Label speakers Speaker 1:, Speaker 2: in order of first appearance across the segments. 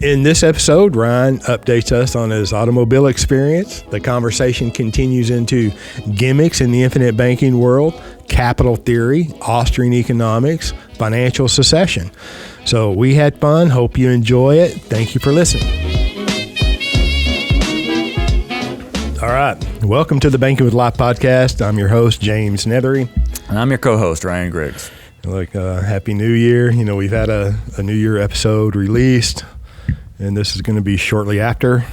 Speaker 1: In this episode, Ryan updates us on his automobile experience. The conversation continues into gimmicks in the infinite banking world, capital theory, Austrian economics, financial secession. So we had fun. Hope you enjoy it. Thank you for listening. All right. Welcome to the Banking with Life podcast. I'm your host, James Neathery.
Speaker 2: And I'm your co-host, Ryan Griggs.
Speaker 1: Happy New Year. You know, we've had a New Year episode released, and this is going to be shortly after.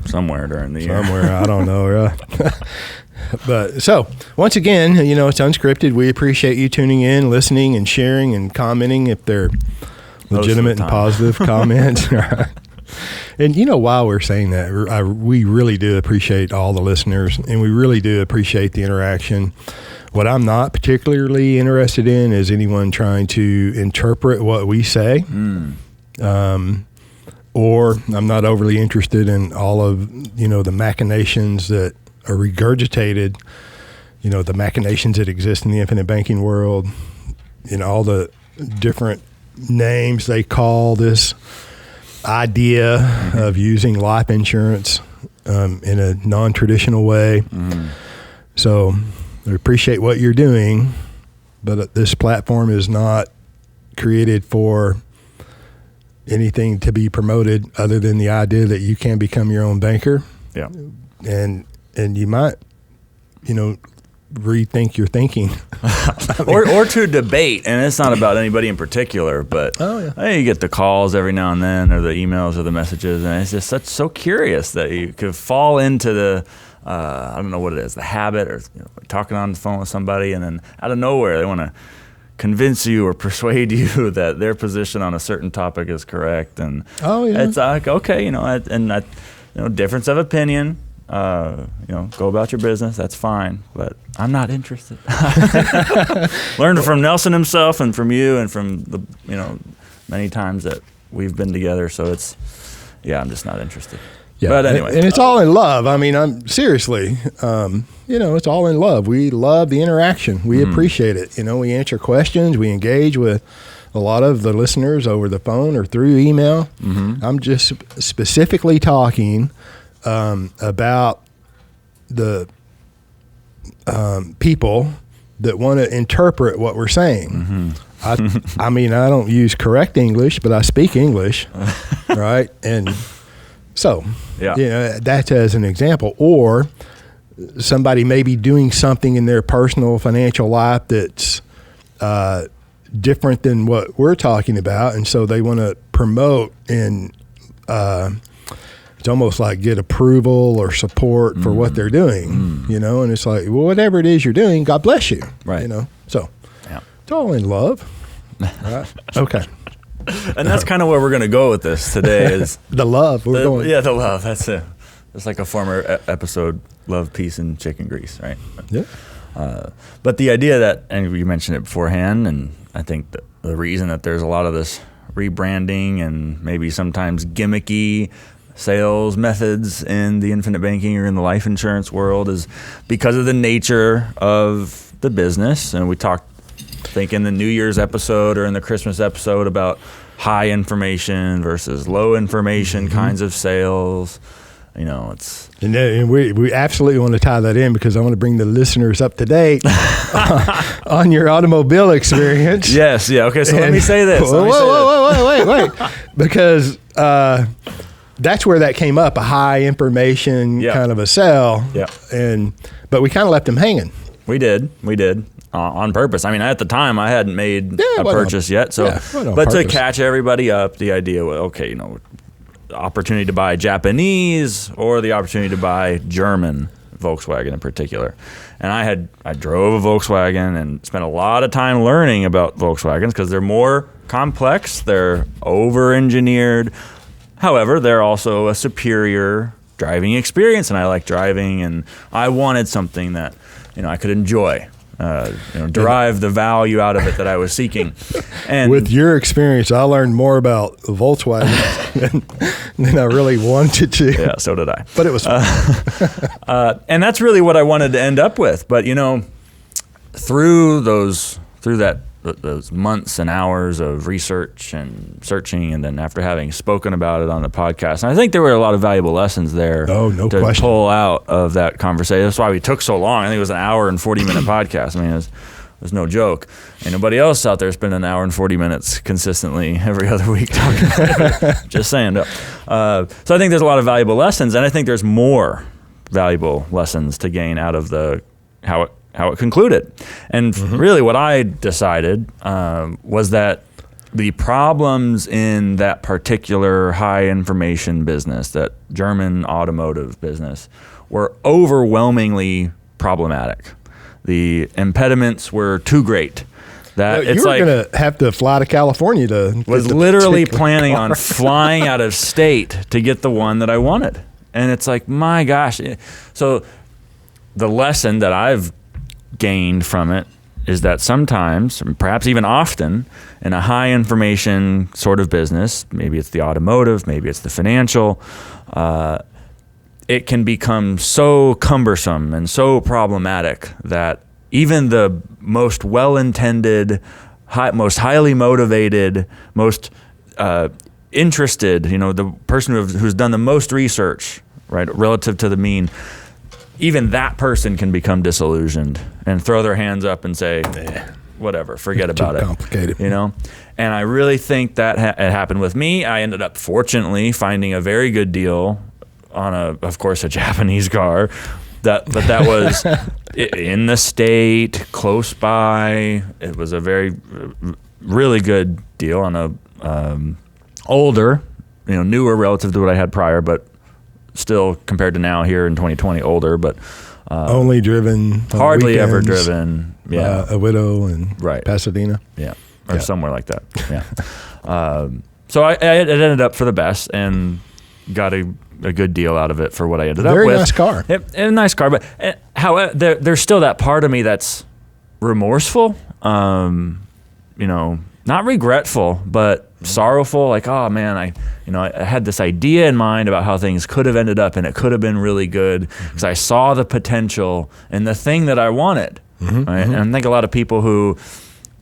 Speaker 2: Somewhere during the year.
Speaker 1: Somewhere, I don't know. But so, once again, you know, it's unscripted. We appreciate you tuning in, listening, and sharing and commenting if they're legitimate and positive comments. And, you know, while we're saying that, we really do appreciate all the listeners, and we really do appreciate the interaction. What I'm not particularly interested in is anyone trying to interpret what we say. Or I'm not overly interested in all of, you know, the machinations that are regurgitated, you know, the machinations that exist in the infinite banking world, you know, all the different names they call this idea of using life insurance in a non-traditional way. So we appreciate what you're doing, but this platform is not created for anything to be promoted other than the idea that you can become your own banker.
Speaker 2: Yeah.
Speaker 1: And you might, you know, rethink your thinking.
Speaker 2: or to debate, and it's not about anybody in particular, but you get the calls every now and then, or the emails or the messages, and it's just so curious that you could fall into the I don't know what it is, the habit, or talking on the phone with somebody, and then out of nowhere they want to convince you or persuade you that their position on a certain topic is correct, and it's like, okay, difference of opinion, go about your business, that's fine, but I'm not interested. Learned from Nelson himself and from you and from the many times that we've been together, so I'm just not interested. Yeah, but anyway,
Speaker 1: and it's all in love. I mean, I'm seriously, it's all in love. We love the interaction. We appreciate it. You know, we answer questions. We engage with a lot of the listeners over the phone or through email. I'm just specifically talking about the people that want to interpret what we're saying. I mean, I don't use correct English, but I speak English, right? And so, that's as an example. Or somebody may be doing something in their personal financial life that's different than what we're talking about, and so they want to promote and it's almost like get approval or support for what they're doing, and it's like, well, whatever it is you're doing, God bless you,
Speaker 2: right?
Speaker 1: So it's all in love, right? Okay.
Speaker 2: And that's kind of where we're going to go with this today is
Speaker 1: the love. The
Speaker 2: love. That's it. It's like a former episode, Love, Peace, and Chicken Grease, right?
Speaker 1: Yeah.
Speaker 2: But the idea that, and you mentioned it beforehand, and I think the reason that there's a lot of this rebranding and maybe sometimes gimmicky sales methods in the infinite banking or in the life insurance world is because of the nature of the business. And we talked, I think, in the New Year's episode or in the Christmas episode about high information versus low information kinds of sales.
Speaker 1: And we absolutely want to tie that in because I want to bring the listeners up to date on your automobile experience.
Speaker 2: Yes. Yeah. Okay. So let me say this.
Speaker 1: Wait. Because that's where that came up, a high information kind of a sell.
Speaker 2: Yeah.
Speaker 1: But we kind of left them hanging.
Speaker 2: We did. On purpose. I mean, at the time, I hadn't made a purchase yet. So, but to catch everybody up, the idea was, opportunity to buy Japanese or the opportunity to buy German Volkswagen in particular. And I drove a Volkswagen and spent a lot of time learning about Volkswagens because they're more complex, they're over-engineered. However, they're also a superior driving experience, and I like driving, and I wanted something that I could enjoy. Derive the value out of it that I was seeking. And
Speaker 1: with your experience, I learned more about Volkswagen than I really wanted to.
Speaker 2: Yeah, so did I.
Speaker 1: But it was fun.
Speaker 2: And that's really what I wanted to end up with. But through that those months and hours of research and searching, and then after having spoken about it on the podcast. And I think there were a lot of valuable lessons there to
Speaker 1: question.
Speaker 2: pull out of that conversation. That's why we took so long. I think it was an hour and 40-minute podcast. I mean, it was no joke. And nobody else out there spending an hour and 40 minutes consistently every other week talking about it. Just saying. So I think there's a lot of valuable lessons, and I think there's more valuable lessons to gain out of how it concluded. And really what I decided was that the problems in that particular high information business, that German automotive business, were overwhelmingly problematic. The impediments were too great. That
Speaker 1: you were going to have to fly to California to
Speaker 2: was literally planning on flying out of state to get the one that I wanted. And it's like, my gosh. So the lesson that I've gained from it is that sometimes, perhaps even often, in a high information sort of business, maybe it's the automotive, maybe it's the financial, it can become so cumbersome and so problematic that even the most well-intended, most highly motivated, most interested, the person who's done the most research, right, relative to the mean, even that person can become disillusioned and throw their hands up and say, whatever, forget about it.
Speaker 1: Complicated.
Speaker 2: And I really think that it happened with me. I ended up, fortunately, finding a very good deal on of course, a Japanese car. But that was in the state, close by. It was a really good deal on a older, newer relative to what I had prior, but still compared to now here in 2020, older, but
Speaker 1: only driven,
Speaker 2: hardly ever driven. Yeah,
Speaker 1: a widow in
Speaker 2: right.
Speaker 1: Pasadena.
Speaker 2: Yeah, or somewhere like that. Yeah. So it ended up for the best and got a good deal out of it for what I ended up with.
Speaker 1: Very nice car.
Speaker 2: A nice car, but however, there's still that part of me that's remorseful. Not regretful, but sorrowful. Like, oh man, I had this idea in mind about how things could have ended up, and it could have been really good because I saw the potential in the thing that I wanted. Right? And I think a lot of people who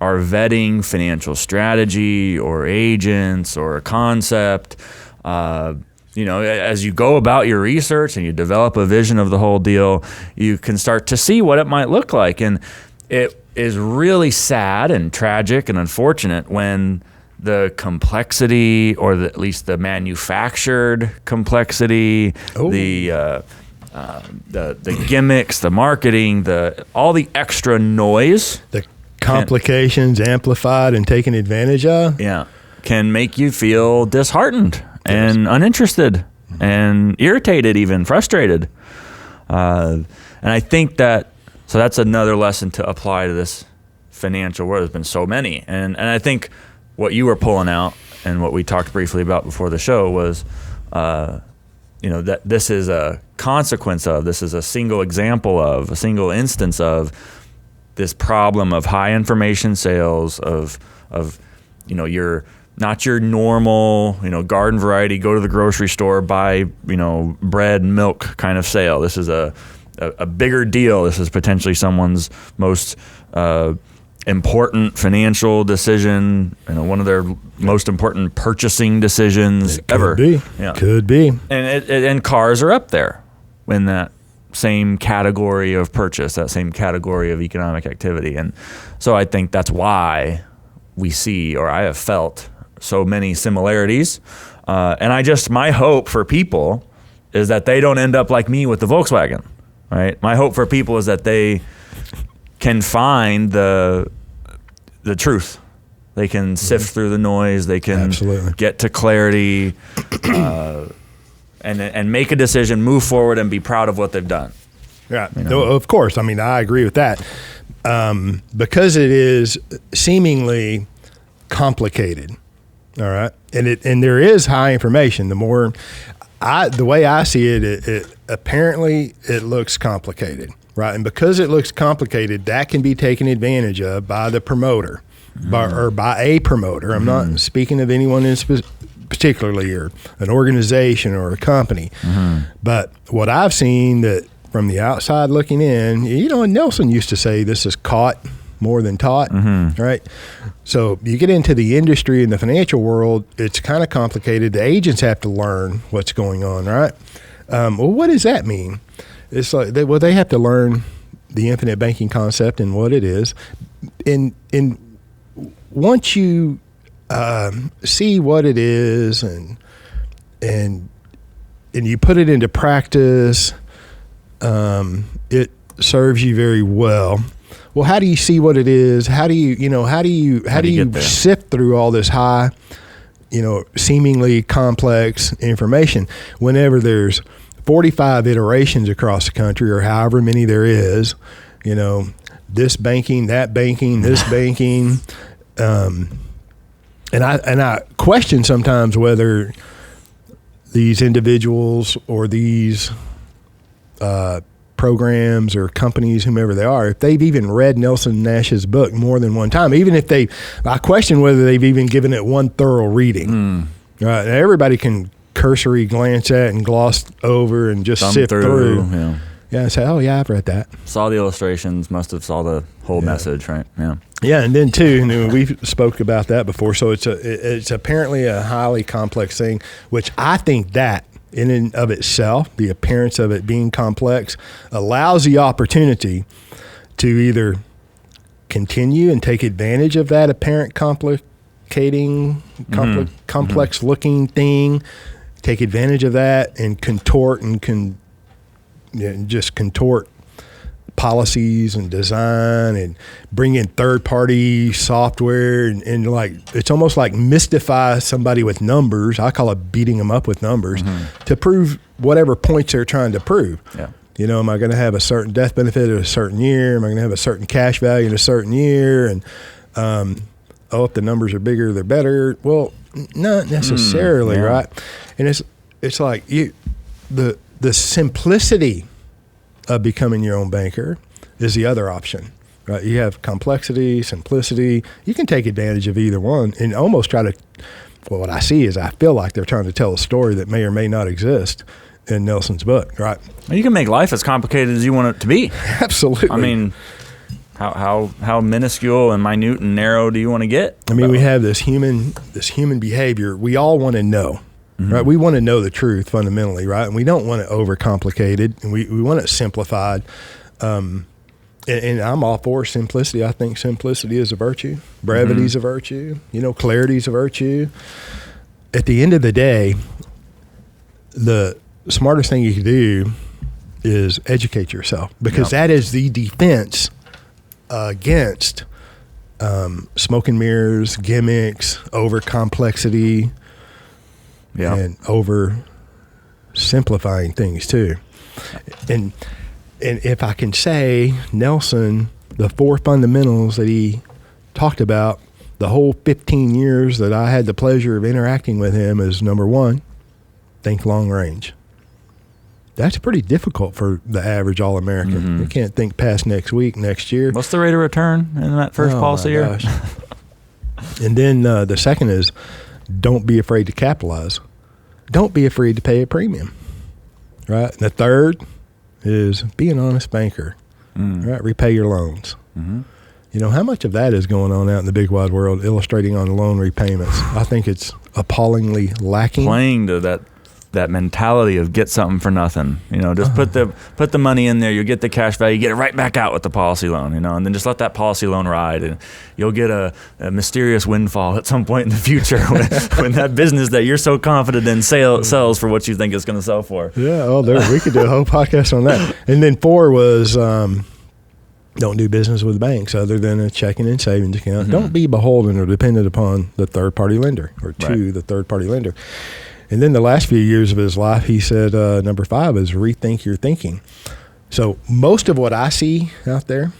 Speaker 2: are vetting financial strategy or agents or a concept, as you go about your research and you develop a vision of the whole deal, you can start to see what it might look like. And it is really sad and tragic and unfortunate when the complexity, or at least the manufactured complexity, the gimmicks, the marketing, all the extra noise,
Speaker 1: the complications amplified and taken advantage of,
Speaker 2: can make you feel disheartened and uninterested and irritated, even frustrated. And I think so that's another lesson to apply to this financial world. There's been so many. And I think what you were pulling out and what we talked briefly about before the show was, that this is a consequence of, this is a single example of, a single instance of this problem of high information sales of your not your normal, garden variety, go to the grocery store, buy, bread and milk kind of sale. This is a bigger deal. This is potentially someone's most important financial decision, one of their most important purchasing decisions ever.
Speaker 1: Could be.
Speaker 2: And cars are up there in that same category of purchase, that same category of economic activity. And so I think that's why we see, or I have felt, so many similarities. And my hope for people is that they don't end up like me with the Volkswagen, right? My hope for people is that they can find the truth. They can sift through the noise. They can get to clarity, and make a decision, move forward, and be proud of what they've done.
Speaker 1: Yeah, of course. I mean, I agree with that. Because it is seemingly complicated. All right. And there is high information. The way I see it apparently it looks complicated, right? And because it looks complicated, that can be taken advantage of by the promoter, by a promoter. I'm not speaking of anyone in particularly, or an organization or a company. But what I've seen that from the outside looking in, and Nelson used to say this is caught more than taught, right? So you get into the industry and the financial world, it's kind of complicated. The agents have to learn what's going on, right? Well, what does that mean? It's like they have to learn the infinite banking concept and what it is. And once you see what it is and you put it into practice, it serves you very well. Well, how do you see what it is? How do you sift through all this high, seemingly complex information whenever there's 45 iterations across the country, or however many there is, this banking, that banking, this banking, and I question sometimes whether these individuals or these programs or companies, whomever they are, if they've even read Nelson Nash's book more than one time, even if I question whether they've even given it one thorough reading. Right? Now, everybody can cursory glance at and gloss over and just sift through. Yeah, and say, oh yeah, I've read that.
Speaker 2: Saw the illustrations, must have saw the whole message, right? Yeah.
Speaker 1: Yeah, and then too, we've spoke about that before. So it's apparently a highly complex thing, which I think that in and of itself, the appearance of it being complex, allows the opportunity to either continue and take advantage of that apparent complex looking thing, take advantage of that and contort and just contort policies and design and bring in third-party software and like it's almost like mystify somebody with numbers. I call it beating them up with numbers to prove whatever points they're trying to prove.
Speaker 2: Yeah.
Speaker 1: Am I going to have a certain death benefit in a certain year? Am I going to have a certain cash value in a certain year? And if the numbers are bigger, they're better. Well, not necessarily, right? And it's like the simplicity of becoming your own banker is the other option, right? You have complexity, simplicity. You can take advantage of either one and almost try to, well, what I see is I feel like they're trying to tell a story that may or may not exist in Nelson's book, right?
Speaker 2: You can make life as complicated as you want it to be.
Speaker 1: Absolutely.
Speaker 2: I mean, how minuscule and minute and narrow do you want to get?
Speaker 1: I mean, we have this human behavior. We all want to know. Right, we want to know the truth fundamentally, right? And we don't want it overcomplicated, and we want it simplified. And I'm all for simplicity. I think simplicity is a virtue. Brevity is a virtue. Clarity is a virtue. At the end of the day, the smartest thing you can do is educate yourself, because that is the defense against smoke and mirrors, gimmicks, over complexity. And over simplifying things too. And if I can say, Nelson, the 4 fundamentals that he talked about the whole 15 years that I had the pleasure of interacting with him is, number 1, think long range. That's pretty difficult for the average All-American. You can't think past next week, next year.
Speaker 2: What's the rate of return in that first policy year?
Speaker 1: And then the second is, don't be afraid to capitalize. Don't be afraid to pay a premium, right? And the third is be an honest banker, right? Repay your loans. How much of that is going on out in the big wide world illustrating on loan repayments? I think it's appallingly lacking.
Speaker 2: Playing to that mentality of get something for nothing. Just put the money in there, you get the cash value, you get it right back out with the policy loan, and then just let that policy loan ride, and you'll get a mysterious windfall at some point in the future when that business that you're so confident in sells for what you think it's going to sell for.
Speaker 1: Yeah, we could do a whole podcast on that. And then 4 was don't do business with banks other than a checking and savings account. Don't be beholden or dependent upon the third-party lender or the third-party lender. And then the last few years of his life, he said, number 5 is rethink your thinking. So most of what I see out there,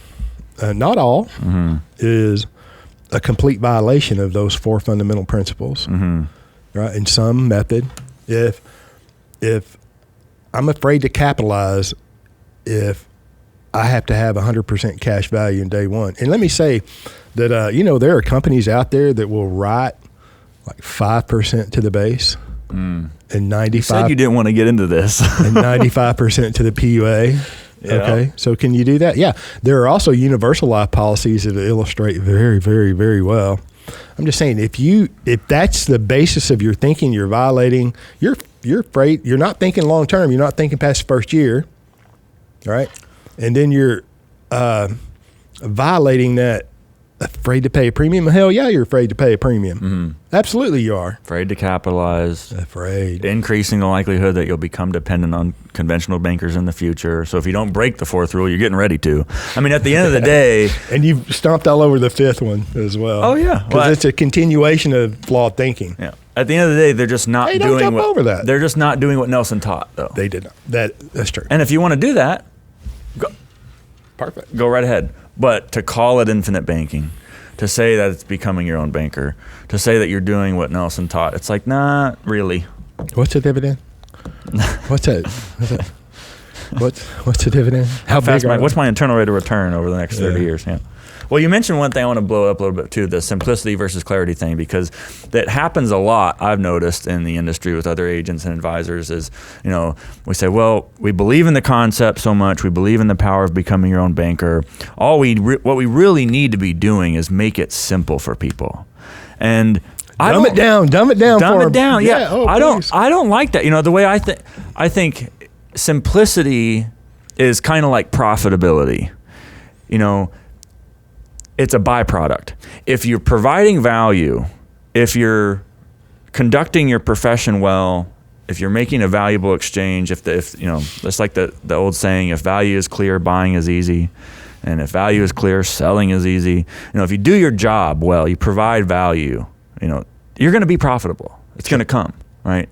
Speaker 1: not all, is a complete violation of those 4 fundamental principles, right? In some method, if I'm afraid to capitalize, if I have to have 100% cash value in day one. And let me say that, there are companies out there that will write like 5% to the base. And 95%.
Speaker 2: You said you didn't want to get into this.
Speaker 1: And 95% to the PUA.
Speaker 2: Yeah.
Speaker 1: Okay, so can you do that? Yeah. There are also universal life policies that illustrate very, very, very well. I'm just saying, if that's the basis of your thinking, you're violating. You're afraid. You're not thinking long term. You're not thinking past the first year, right? And then you're violating that. Afraid to pay a premium? Hell yeah, you're afraid to pay a premium.
Speaker 2: Mm-hmm.
Speaker 1: Absolutely, you are.
Speaker 2: Afraid to capitalize.
Speaker 1: Afraid.
Speaker 2: Increasing the likelihood that you'll become dependent on conventional bankers in the future. So if you don't break the fourth rule, you're getting ready to. I mean, at the end of the day.
Speaker 1: And you've stomped all over the fifth one as well.
Speaker 2: Oh, yeah.
Speaker 1: Because it's a continuation of flawed thinking.
Speaker 2: Yeah. At the end of the day, they're just not doing what.
Speaker 1: Over that.
Speaker 2: They're just not doing what Nelson taught, though.
Speaker 1: They did not. That's true.
Speaker 2: And if you want to do that,
Speaker 1: Perfect.
Speaker 2: Go right ahead. But to call it infinite banking, to say that it's becoming your own banker, to say that you're doing what Nelson taught, it's like, nah, really.
Speaker 1: What's a dividend? What's that? What's a dividend?
Speaker 2: How fast? What's my internal rate of return over the next 30 years? Yeah. Well, you mentioned one thing I want to blow up a little bit too, the simplicity versus clarity thing, because that happens a lot, I've noticed in the industry with other agents and advisors is, we say, well, we believe in the concept so much, we believe in the power of becoming your own banker. What we really need to be doing is make it simple for people. And
Speaker 1: dumb it down.
Speaker 2: Yeah.
Speaker 1: Oh,
Speaker 2: I don't like that. The way I think simplicity is kind of like profitability. It's a byproduct. If you're providing value, if you're conducting your profession well, if you're making a valuable exchange, it's like the old saying, if value is clear, buying is easy. And if value is clear, selling is easy. If you do your job well, you provide value, you're going to be profitable. It's going to come, right?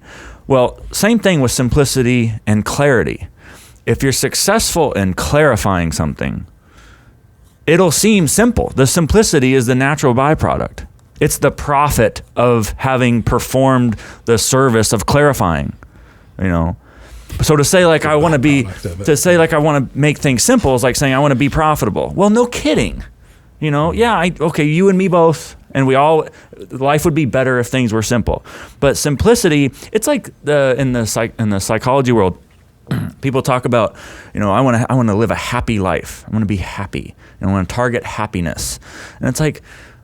Speaker 2: Well, same thing with simplicity and clarity. If you're successful in clarifying something, it'll seem simple. The simplicity is the natural byproduct. It's the profit of having performed the service of clarifying, So to say I want to make things simple is like saying I want to be profitable. Well, no kidding. You and me both, and life would be better if things were simple. But simplicity, it's like in the psychology world, people talk about, I want to live a happy life. I want to be happy. And I want to target happiness. And it's like,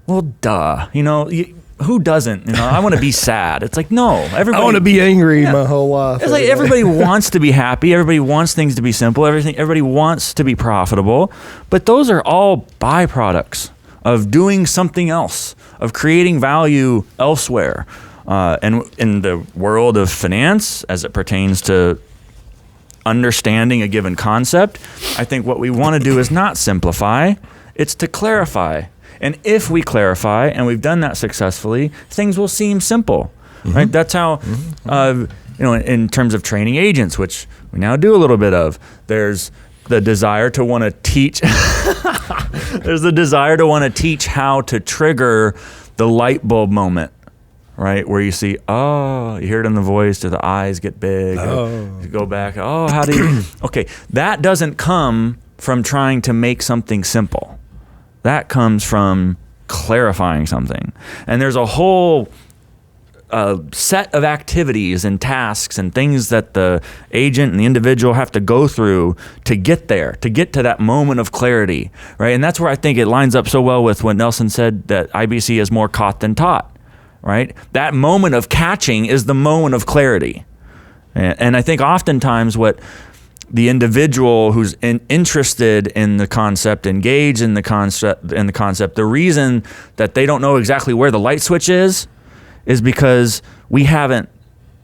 Speaker 2: well, duh. Who doesn't? I want to be sad. It's like, no. Everybody.
Speaker 1: I want to be angry my whole life.
Speaker 2: It's like everybody wants to be happy. Everybody wants things to be simple. Everybody wants to be profitable. But those are all byproducts of doing something else, of creating value elsewhere. And in the world of finance, as it pertains to understanding a given concept, I think what we want to do is not simplify, it's to clarify. And if we clarify, and we've done that successfully, things will seem simple, right? That's how, in terms of training agents, which we now do a little bit of, there's the desire to want to teach, how to trigger the light bulb moment. Right, where you see, you hear it in the voice, or the eyes get big, you go back, how do you, okay, that doesn't come from trying to make something simple. That comes from clarifying something. And there's a whole set of activities and tasks and things that the agent and the individual have to go through to get there, to get to that moment of clarity, right? And that's where I think it lines up so well with what Nelson said, that IBC is more caught than taught. Right? That moment of catching is the moment of clarity. And I think oftentimes what the individual who's interested in the concept, engaged in the concept, the reason that they don't know exactly where the light switch is because we haven't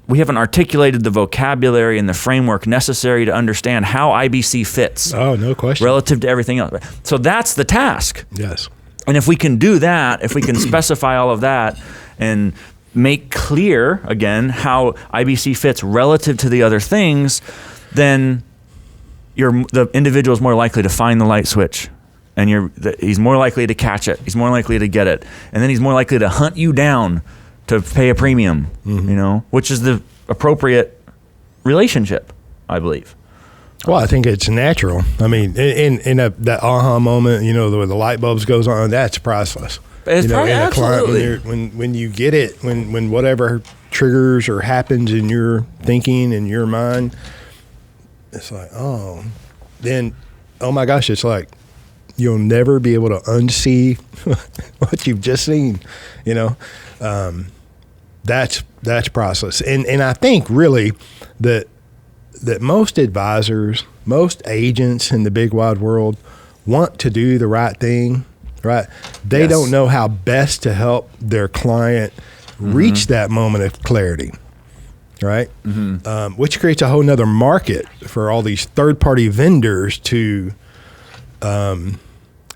Speaker 2: articulated the vocabulary and the framework necessary to understand how IBC fits.
Speaker 1: Oh, no question.
Speaker 2: Relative to everything else. So that's the task.
Speaker 1: Yes.
Speaker 2: And if we can do that, if we can specify all of that, and make clear, again, how IBC fits relative to the other things, then the individual is more likely to find the light switch. And he's more likely to catch it. He's more likely to get it. And then he's more likely to hunt you down to pay a premium, which is the appropriate relationship, I believe.
Speaker 1: Well, I think it's natural. I mean, in that aha moment, where the light bulbs goes on, that's priceless.
Speaker 2: It's probably absolutely.
Speaker 1: When you get it, when whatever triggers or happens in your thinking and your mind, it's like, then, oh my gosh, it's like you'll never be able to unsee what you've just seen. You know, that's priceless. And I think really that most advisors, most agents in the big wide world want to do the right thing, right? They don't know how best to help their client reach that moment of clarity, right? Which creates a whole nother market for all these third-party vendors to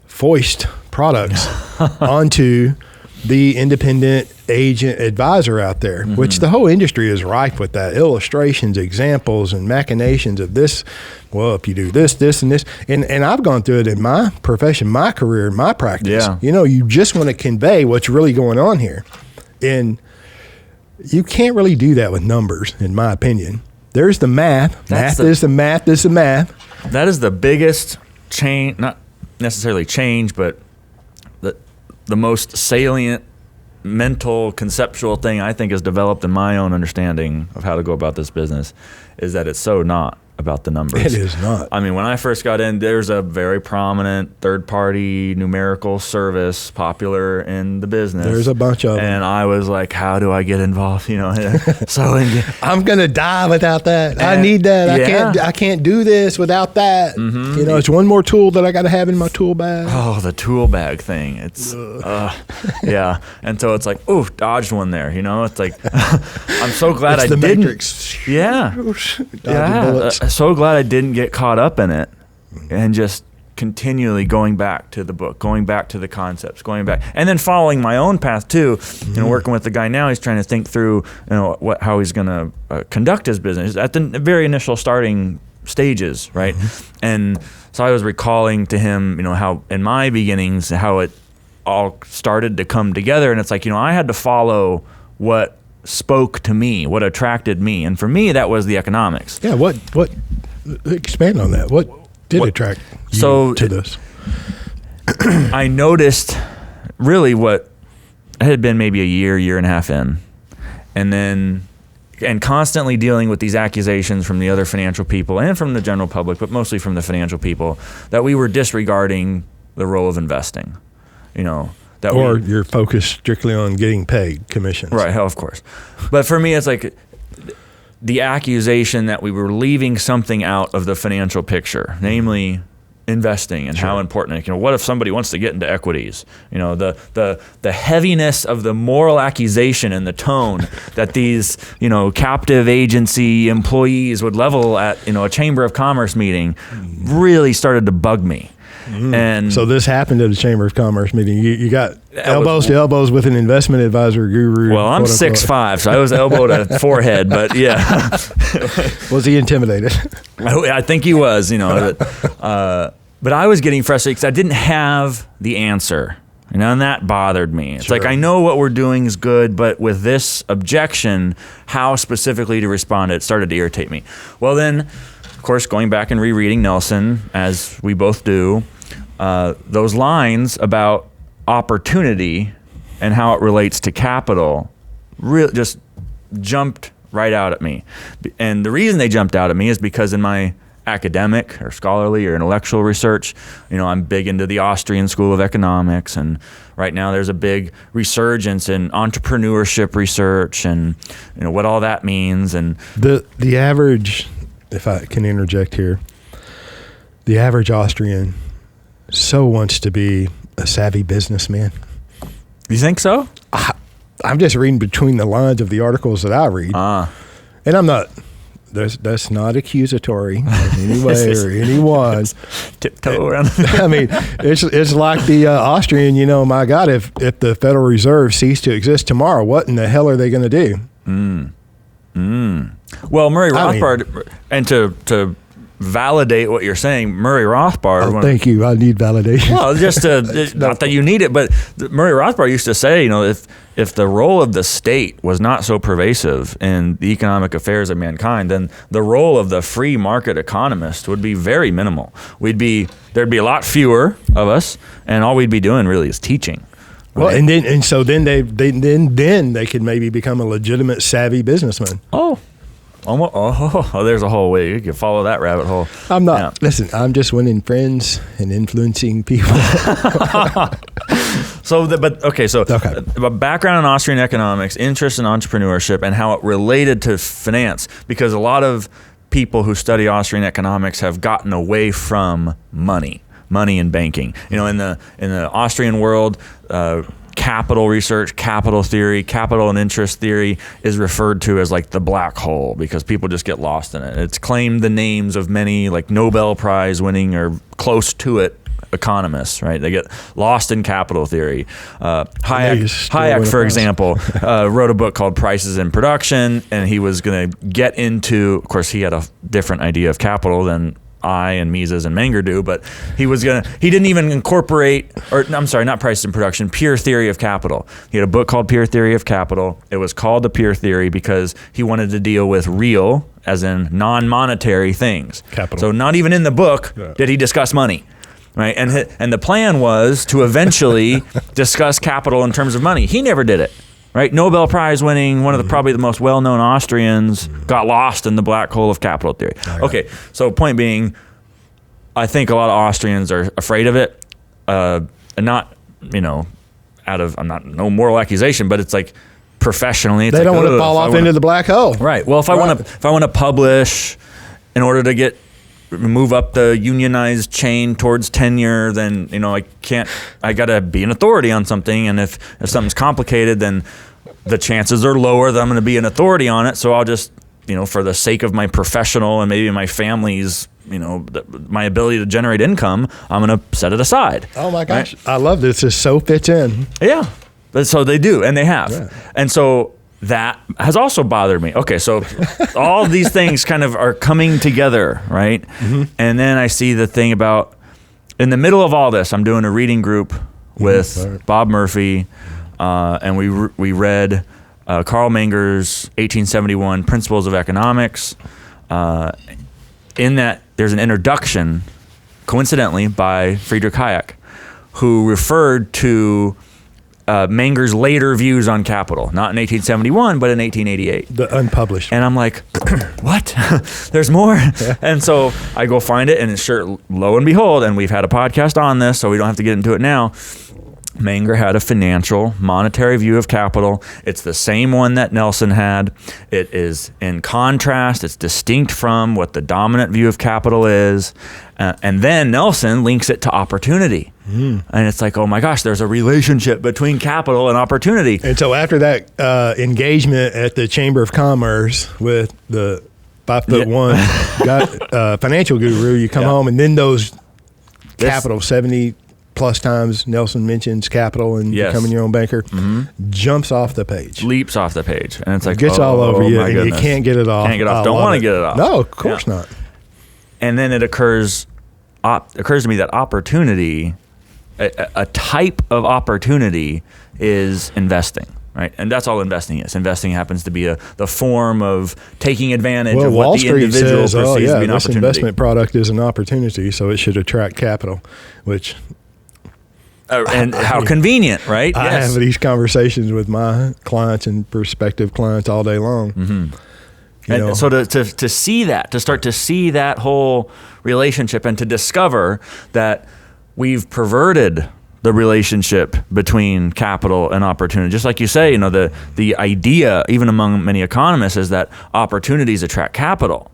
Speaker 1: foist products onto the independent agent advisor out there, which the whole industry is rife with that. Illustrations, examples, and machinations of this. Well, if you do this, this, and this. And I've gone through it in my profession, my career, my practice. Yeah. You know, you just want to convey what's really going on here. And you can't really do that with numbers, in my opinion. There's the math. Math is the math. That is the biggest change, not necessarily change, but the most salient mental conceptual thing I think is developed in my own understanding of how to go about this business is that it's so not about the numbers. It is not.
Speaker 2: I mean, when I first got in, there's a very prominent third-party numerical service popular in the business.
Speaker 1: There's a bunch of them.
Speaker 2: And I was like, how do I get involved? You know,
Speaker 1: I'm going to die without that. I need that. Yeah. I can't do this without that. You know, it's one more tool that I got to have in my tool bag.
Speaker 2: Oh, the tool bag thing. It's, yeah. And so it's like, ooh, dodged one there. You know, it's like, I'm so glad I didn't.
Speaker 1: Matrix.
Speaker 2: Yeah.
Speaker 1: Bullets.
Speaker 2: So glad I didn't get caught up in it and just continually going back to the book, going back to the concepts, going back, and then following my own path too. You know, working with the guy now, he's trying to think through, you know, how he's going to conduct his business at the very initial starting stages, right? And so I was recalling to him, you know, how in my beginnings, how it all started to come together, and it's like, you know, I had to follow what spoke to me, what attracted me, and for me that was the economics.
Speaker 1: Yeah, what expand on that. What attract you to this?
Speaker 2: I noticed really what had been maybe a year and a half in, and constantly dealing with these accusations from the other financial people and from the general public, but mostly from the financial people, that we were disregarding the role of investing, you know.
Speaker 1: Or you're focused strictly on getting paid commissions.
Speaker 2: Right, of course. But for me, it's like the accusation that we were leaving something out of the financial picture, namely investing and how important it. You know, what if somebody wants to get into equities? You know, the heaviness of the moral accusation and the tone that these, you know, captive agency employees would level at, you know, a Chamber of Commerce meeting really started to bug me. And
Speaker 1: so this happened at a Chamber of Commerce meeting. You got elbows to elbows with an investment advisor guru.
Speaker 2: Well, I'm 6'5", so I was elbowed at forehead, but yeah.
Speaker 1: Was he intimidated?
Speaker 2: I think he was, you know. But I was getting frustrated because I didn't have the answer, you know, and that bothered me. It's like, I know what we're doing is good, but with this objection, how specifically to respond, it started to irritate me. Well, then, of course, going back and rereading Nelson, as we both do, those lines about opportunity and how it relates to capital really just jumped right out at me. And the reason they jumped out at me is because in my academic or scholarly or intellectual research, you know, I'm big into the Austrian School of Economics, and right now there's a big resurgence in entrepreneurship research and, you know, what all that means. And
Speaker 1: the average, if I can interject here, the average Austrian so wants to be a savvy businessman.
Speaker 2: You think so?
Speaker 1: I'm just reading between the lines of the articles that I read. And I'm not, that's not accusatory in any way or anyone.
Speaker 2: Tiptoe around.
Speaker 1: I mean, it's like the Austrian, you know, my God, if the Federal Reserve ceased to exist tomorrow, what in the hell are they going to do?
Speaker 2: Well, Murray Rothbard, and to validate what you're saying, Murray Rothbard.
Speaker 1: Oh, thank you. I need validation.
Speaker 2: Well, just not that you need it, but Murray Rothbard used to say, you know, if the role of the state was not so pervasive in the economic affairs of mankind, then the role of the free market economist would be very minimal. There'd be a lot fewer of us, and all we'd be doing really is teaching. Right?
Speaker 1: Well, then they could maybe become a legitimate savvy businessman.
Speaker 2: Oh. There's a whole way. You can follow that rabbit hole.
Speaker 1: I'm not. Listen, I'm just winning friends and influencing people.
Speaker 2: So background in Austrian economics, interest in entrepreneurship, and how it related to finance, because a lot of people who study Austrian economics have gotten away from money and banking. You know, in the Austrian world, capital research, capital theory, capital and interest theory is referred to as like the black hole, because people just get lost in it. It's claimed the names of many like Nobel Prize winning or close to it economists, right? They get lost in capital theory. Hayek, for example, wrote a book called Prices in Production, and he was going to get into, of course, he had a different idea of capital than I and Mises and Menger do, but he didn't even incorporate, not Prices in Production, Pure Theory of Capital. He had a book called Pure Theory of Capital. It was called the Pure Theory because he wanted to deal with real, as in non-monetary things.
Speaker 1: Capital.
Speaker 2: So not even in the book did he discuss money. Right, and the plan was to eventually discuss capital in terms of money. He never did it. Right, Nobel Prize winning, one of the probably the most well-known Austrians, got lost in the black hole of capital theory. Okay, so point being, I think a lot of Austrians are afraid of it, and not no moral accusation, but it's like professionally, it's
Speaker 1: they don't want to fall off into the black hole.
Speaker 2: Right. Well, if I want to publish in order to move up the unionized chain towards tenure, then I got to be an authority on something, and if something's complicated, then the chances are lower that I'm going to be an authority on it. So I'll just, for the sake of my professional and maybe my family's, my ability to generate income, I'm going to set it aside.
Speaker 1: Oh my gosh, right? I love this. This so fits in.
Speaker 2: Yeah, so they do, and they have, and so that has also bothered me. Okay, so all these things kind of are coming together, right? Mm-hmm. And then I see the thing about, in the middle of all this, I'm doing a reading group with Bob Murphy, and we read Karl Menger's 1871 Principles of Economics. In that, there's an introduction, coincidentally, by Friedrich Hayek, who referred to Menger's later views on capital, not in 1871, but in 1888.
Speaker 1: The unpublished.
Speaker 2: And I'm like, what? There's more? Yeah. And so I go find it, and sure, lo and behold, and we've had a podcast on this, so we don't have to get into it now. Menger had a financial, monetary view of capital. It's the same one that Nelson had. It is in contrast. It's distinct from what the dominant view of capital is. And then Nelson links it to opportunity. And it's like, oh my gosh, there's a relationship between capital and opportunity.
Speaker 1: And so after that engagement at the Chamber of Commerce with the 5'1" financial guru, you come home, and then those capital 70 plus times Nelson mentions capital and becoming your own banker, jumps off the page.
Speaker 2: Leaps off the page. And it's like,
Speaker 1: gets all over you, and you can't get it off.
Speaker 2: Can't get off. Don't want to get it off.
Speaker 1: No, of course not.
Speaker 2: And then it occurs to me that opportunity, a type of opportunity, is investing. Right, and that's all investing is. Investing happens to be the form of taking advantage of what the individual perceives to be an opportunity. This
Speaker 1: investment product is an opportunity, so it should attract capital, which...
Speaker 2: and how convenient, right?
Speaker 1: I have these conversations with my clients and prospective clients all day long. Mm-hmm.
Speaker 2: And so to see that, to start to see that whole relationship, and to discover that we've perverted the relationship between capital and opportunity. Just like you say, the idea, even among many economists, is that opportunities attract capital.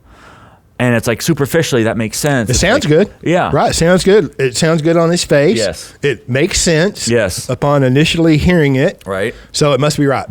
Speaker 2: And it's like, superficially, that makes sense.
Speaker 1: It sounds good.
Speaker 2: Yeah.
Speaker 1: Right. Sounds good. It sounds good on its face.
Speaker 2: Yes.
Speaker 1: It makes sense.
Speaker 2: Yes.
Speaker 1: Upon initially hearing it.
Speaker 2: Right.
Speaker 1: So it must be right.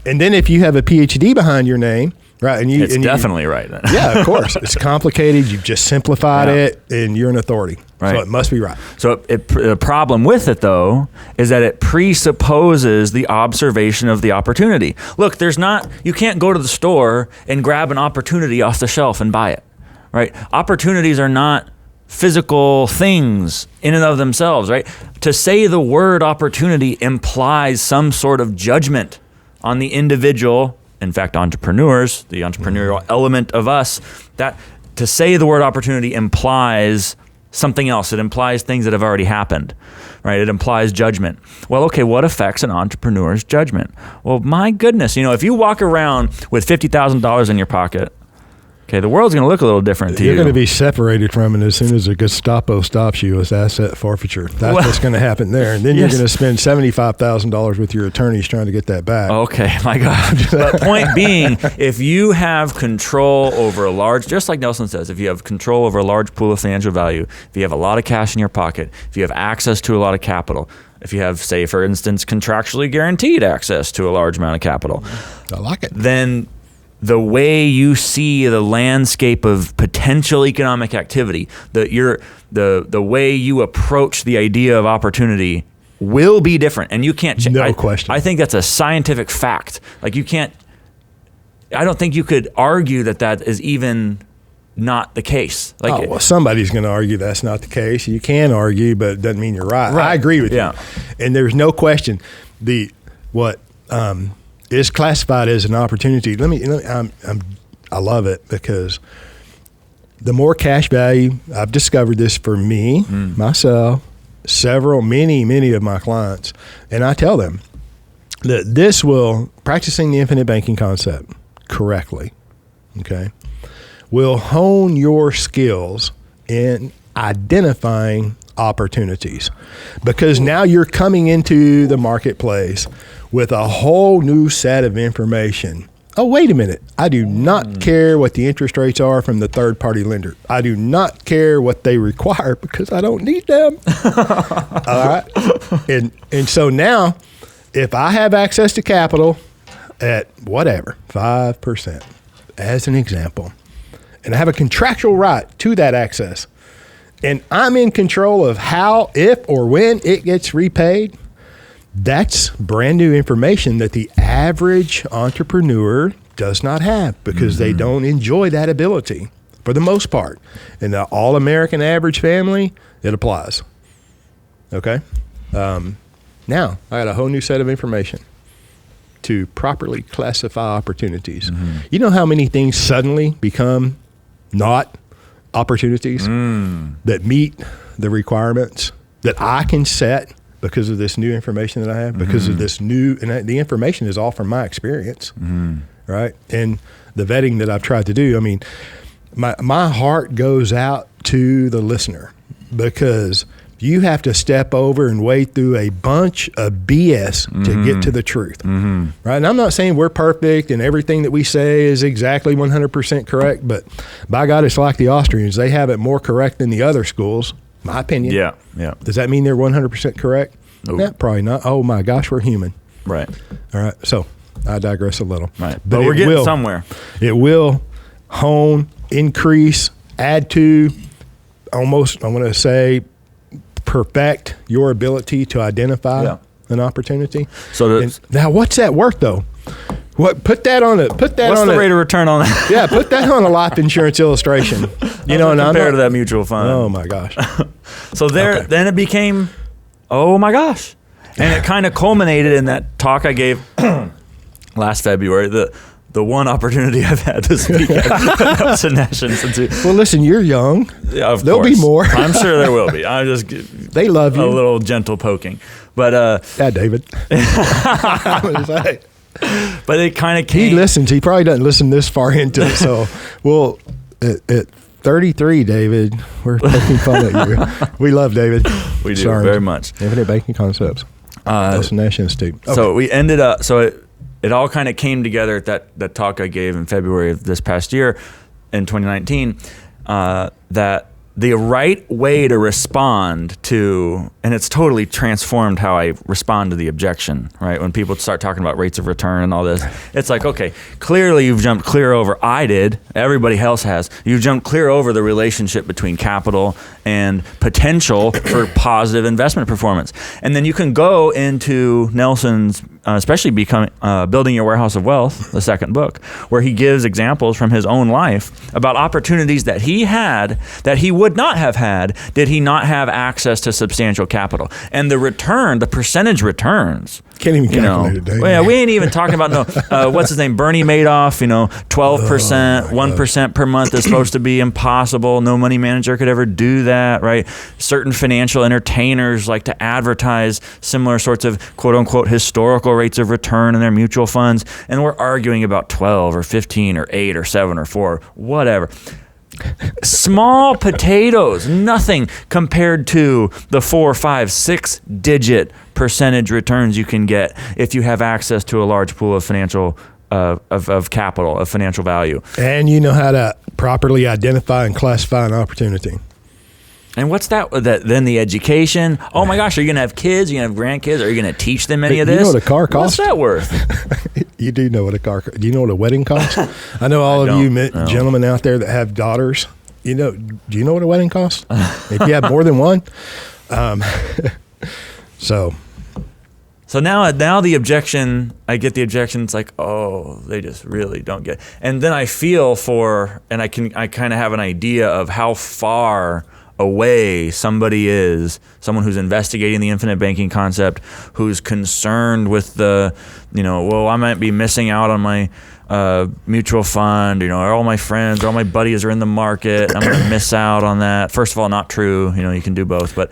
Speaker 2: And
Speaker 1: then if you have a PhD behind your name, right,
Speaker 2: it's definitely right then.
Speaker 1: Yeah, of course. It's complicated. You've just simplified it, and you're an authority. Right. So it must be right.
Speaker 2: So the problem with it, though, is that it presupposes the observation of the opportunity. Look, you can't go to the store and grab an opportunity off the shelf and buy it. Right? Opportunities are not physical things in and of themselves, right? To say the word opportunity implies some sort of judgment on the individual. In fact, entrepreneurs, the entrepreneurial element of us, that to say the word opportunity implies something else. It implies things that have already happened, right? It implies judgment. Well, okay, what affects an entrepreneur's judgment? Well, my goodness, if you walk around with $50,000 in your pocket, Okay, the world's going to look a little different to you.
Speaker 1: You're going to be separated from it as soon as the Gestapo stops you as asset forfeiture. That's what's going to happen there. And then you're going to spend $75,000 with your attorneys trying to get that back.
Speaker 2: Okay, my God. But point being, if you have control over a large, just like Nelson says, if you have control over a large pool of financial value, if you have a lot of cash in your pocket, if you have access to a lot of capital, if you have, say, for instance, contractually guaranteed access to a large amount of capital,
Speaker 1: I like it.
Speaker 2: Then the way you see the landscape of potential economic activity, the way you approach the idea of opportunity will be different, and you can't change.
Speaker 1: No question.
Speaker 2: I think that's a scientific fact. Like you can't. I don't think you could argue that is even not the case. Like,
Speaker 1: well, somebody's going to argue that's not the case. You can argue, but it doesn't mean you're right. I agree with you, and there's no question. What is classified as an opportunity. I love it because the more cash value, I've discovered this for me, myself, many of my clients, and I tell them that practicing the infinite banking concept correctly, okay, will hone your skills in identifying opportunities, because now you're coming into the marketplace with a whole new set of information. Oh, wait a minute. I do not care what the interest rates are from the third party lender. I do not care what they require because I don't need them. All right. And so now, if I have access to capital at whatever, 5%, as an example, and I have a contractual right to that access, and I'm in control of how, if, or when it gets repaid, that's brand new information that the average entrepreneur does not have because they don't enjoy that ability for the most part. In the all-American average family, it applies. Okay? Now, I got a whole new set of information to properly classify opportunities. You know how many things suddenly become not opportunities that meet the requirements that I can set because of this new information that I have, because of this new, and the information is all from my experience, right? And the vetting that I've tried to do. I mean, my heart goes out to the listener because you have to step over and wade through a bunch of BS to get to the truth, right? And I'm not saying we're perfect and everything that we say is exactly 100% correct, but by God, it's like the Austrians. They have it more correct than the other schools. My opinion.
Speaker 2: Yeah.
Speaker 1: Does that mean they're 100% correct?
Speaker 2: Nope.
Speaker 1: Yeah, probably not. Oh my gosh, we're human.
Speaker 2: Right.
Speaker 1: All right. So I digress a little.
Speaker 2: Right. But we're getting somewhere.
Speaker 1: It will hone, increase, add to, almost, I want to say, perfect your ability to identify an opportunity.
Speaker 2: So
Speaker 1: now, what's that worth though? Put that on a. What's
Speaker 2: the rate of return on that?
Speaker 1: Yeah, put that on a life insurance illustration. You know, and
Speaker 2: compared to that mutual fund.
Speaker 1: Oh my gosh.
Speaker 2: So then it became, oh my gosh, and it kind of culminated in that talk I gave last February. The one opportunity I've had to speak at Nelson Nash Institute.
Speaker 1: Well, listen, you're young.
Speaker 2: Yeah, of
Speaker 1: There'll
Speaker 2: course.
Speaker 1: be more.
Speaker 2: I'm sure there will be. I just
Speaker 1: they love you.
Speaker 2: A little gentle poking, but
Speaker 1: yeah, David.
Speaker 2: But it kind of came.
Speaker 1: He listens. He probably doesn't listen this far into it. So, well, at 33, David, we're poking fun at you. We love David.
Speaker 2: We do very much.
Speaker 1: Infinite Banking Concepts. Nelson Nash Institute. Okay.
Speaker 2: So we ended up. So it all kind of came together at that talk I gave in February of this past year, in 2019. That the right way to respond to, and it's totally transformed how I respond to the objection, right? When people start talking about rates of return and all this, it's like, okay, clearly you've jumped clear over, I did, everybody else has, you've jumped clear over the relationship between capital and potential for positive investment performance. And then you can go into Nelson's, especially Building Your Warehouse of Wealth, the second book, where he gives examples from his own life about opportunities that he had that he would not have had did he not have access to substantial capital. And the return, the percentage returns.
Speaker 1: Can't even calculate it.
Speaker 2: Well, we ain't even talking about what's his name, Bernie Madoff. 12%, 1% per month is supposed to be impossible. No money manager could ever do that, right? Certain financial entertainers like to advertise similar sorts of quote unquote historical rates of return in their mutual funds, and we're arguing about 12 or 15 or 8 or 7 or 4, whatever. Small potatoes, nothing compared to the 4, 5, 6 digit percentage returns you can get if you have access to a large pool of financial of capital, of financial value.
Speaker 1: And you know how to properly identify and classify an opportunity.
Speaker 2: And what's that? Then the education. Oh my gosh, are you going to have kids? Are you going to have grandkids? Are you going to teach them any of this?
Speaker 1: You know what a car costs?
Speaker 2: What's that worth?
Speaker 1: You do know what a car costs. Do you know what a wedding costs? I know all of you gentlemen out there that have daughters. Do you know what a wedding costs? If you have more than one. So now the objection, I get the objection. It's like, oh, they just really don't get it. And then I feel for, and I kind of have an idea of how far away somebody is, someone who's investigating the infinite banking concept, who's concerned with the, well, I might be missing out on my mutual fund, all my friends, all my buddies are in the market, I'm going to miss out on that. First of all, not true, you can do both, but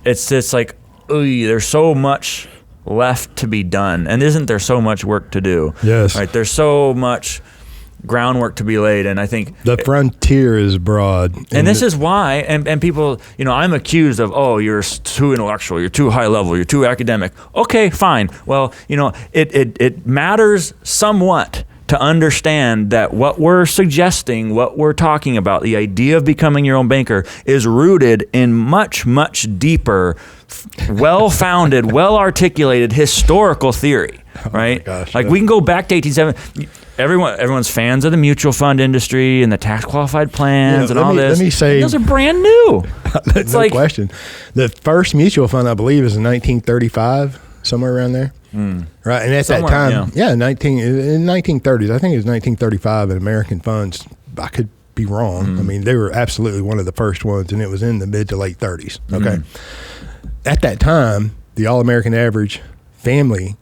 Speaker 1: it's just like, there's so much left to be done, and isn't there so much work to do? Yes. Right, there's so much groundwork to be laid, and I think the frontier is broad. And this is why, and people, I'm accused of, you're too intellectual, you're too high level, you're too academic. Okay, fine. Well, it matters somewhat to understand that what we're suggesting, what we're talking about, the idea of becoming your own banker is rooted in much, much deeper, well-founded, well-articulated historical theory, right? Gosh, we can go back to 1870. Everyone's fans of the mutual fund industry and the tax qualified plans and all this. Let me say, those are brand new. It's no question. The first mutual fund, I believe, is in 1935, somewhere around there. Right, and at that time, in 1930s, I think it was 1935 in American funds. I could be wrong. I mean, they were absolutely one of the first ones, and it was in the mid to late 30s. Okay, at that time, the all-American average family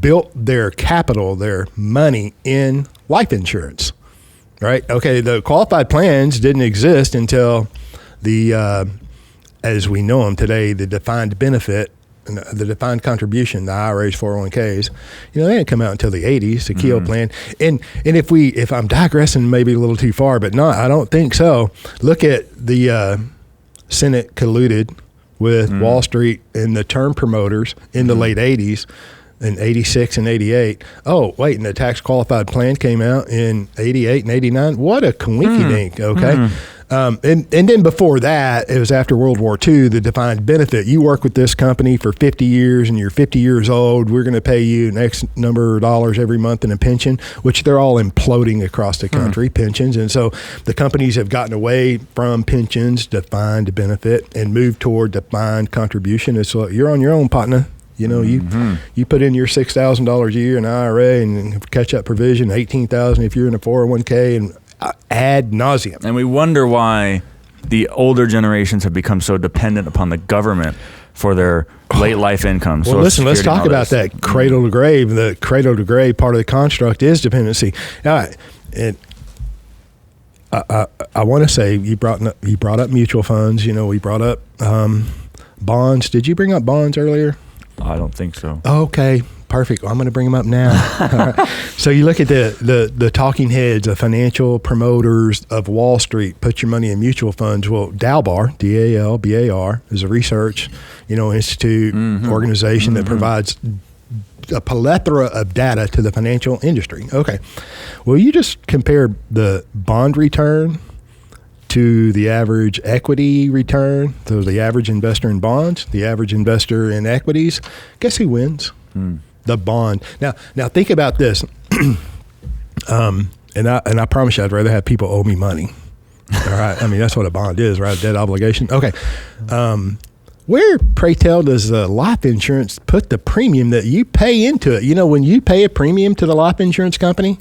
Speaker 1: built their capital, their money, in life insurance. Right? Okay, the qualified plans didn't exist until the, as we know them today, the defined benefit. The defined contribution, the IRAs, 401ks, they didn't come out until the 80s, the Keogh plan. And if I'm digressing maybe a little too far, but I don't think so. Look at the Senate colluded with Wall Street and the term promoters in the late 80s, in 86 and 88. Oh, wait, and the tax qualified plan came out in 88 and 89. What a coinky dink, okay? And then before that, it was after World War II, the defined benefit. You work with this company for 50 years and you're 50 years old. We're going to pay you an X number of dollars every month in a pension, which they're all imploding across the country, pensions. And so the companies have gotten away from pensions, defined benefit, and moved toward defined contribution. It's like, you're on your own, partner. You put in your $6,000 a year in IRA and catch-up provision, $18,000 if you're in a 401k, and ad nauseum. And we wonder why the older generations have become so dependent upon the government for their late life income. Well, listen, let's talk about that cradle to grave. The cradle to grave part of the construct is dependency. All right, and I want to say you brought up mutual funds. We brought up bonds. Did you bring up bonds earlier? I don't think so. Okay. Perfect. Well, I'm going to bring them up now. All right. So you look at the talking heads, the financial promoters of Wall Street, put your money in mutual funds. Well, Dalbar, D-A-L-B-A-R, is a research, institute, organization that provides a plethora of data to the financial industry. Okay. Well, you just compare the bond return to the average equity return, so the average investor in bonds, the average investor in equities. Guess who wins? The bond. Now think about this. And I promise you, I'd rather have people owe me money. All right. I mean, that's what a bond is, right? A debt obligation. Okay. Where, pray tell, does the life insurance put the premium that you pay into it? When you pay a premium to the life insurance company,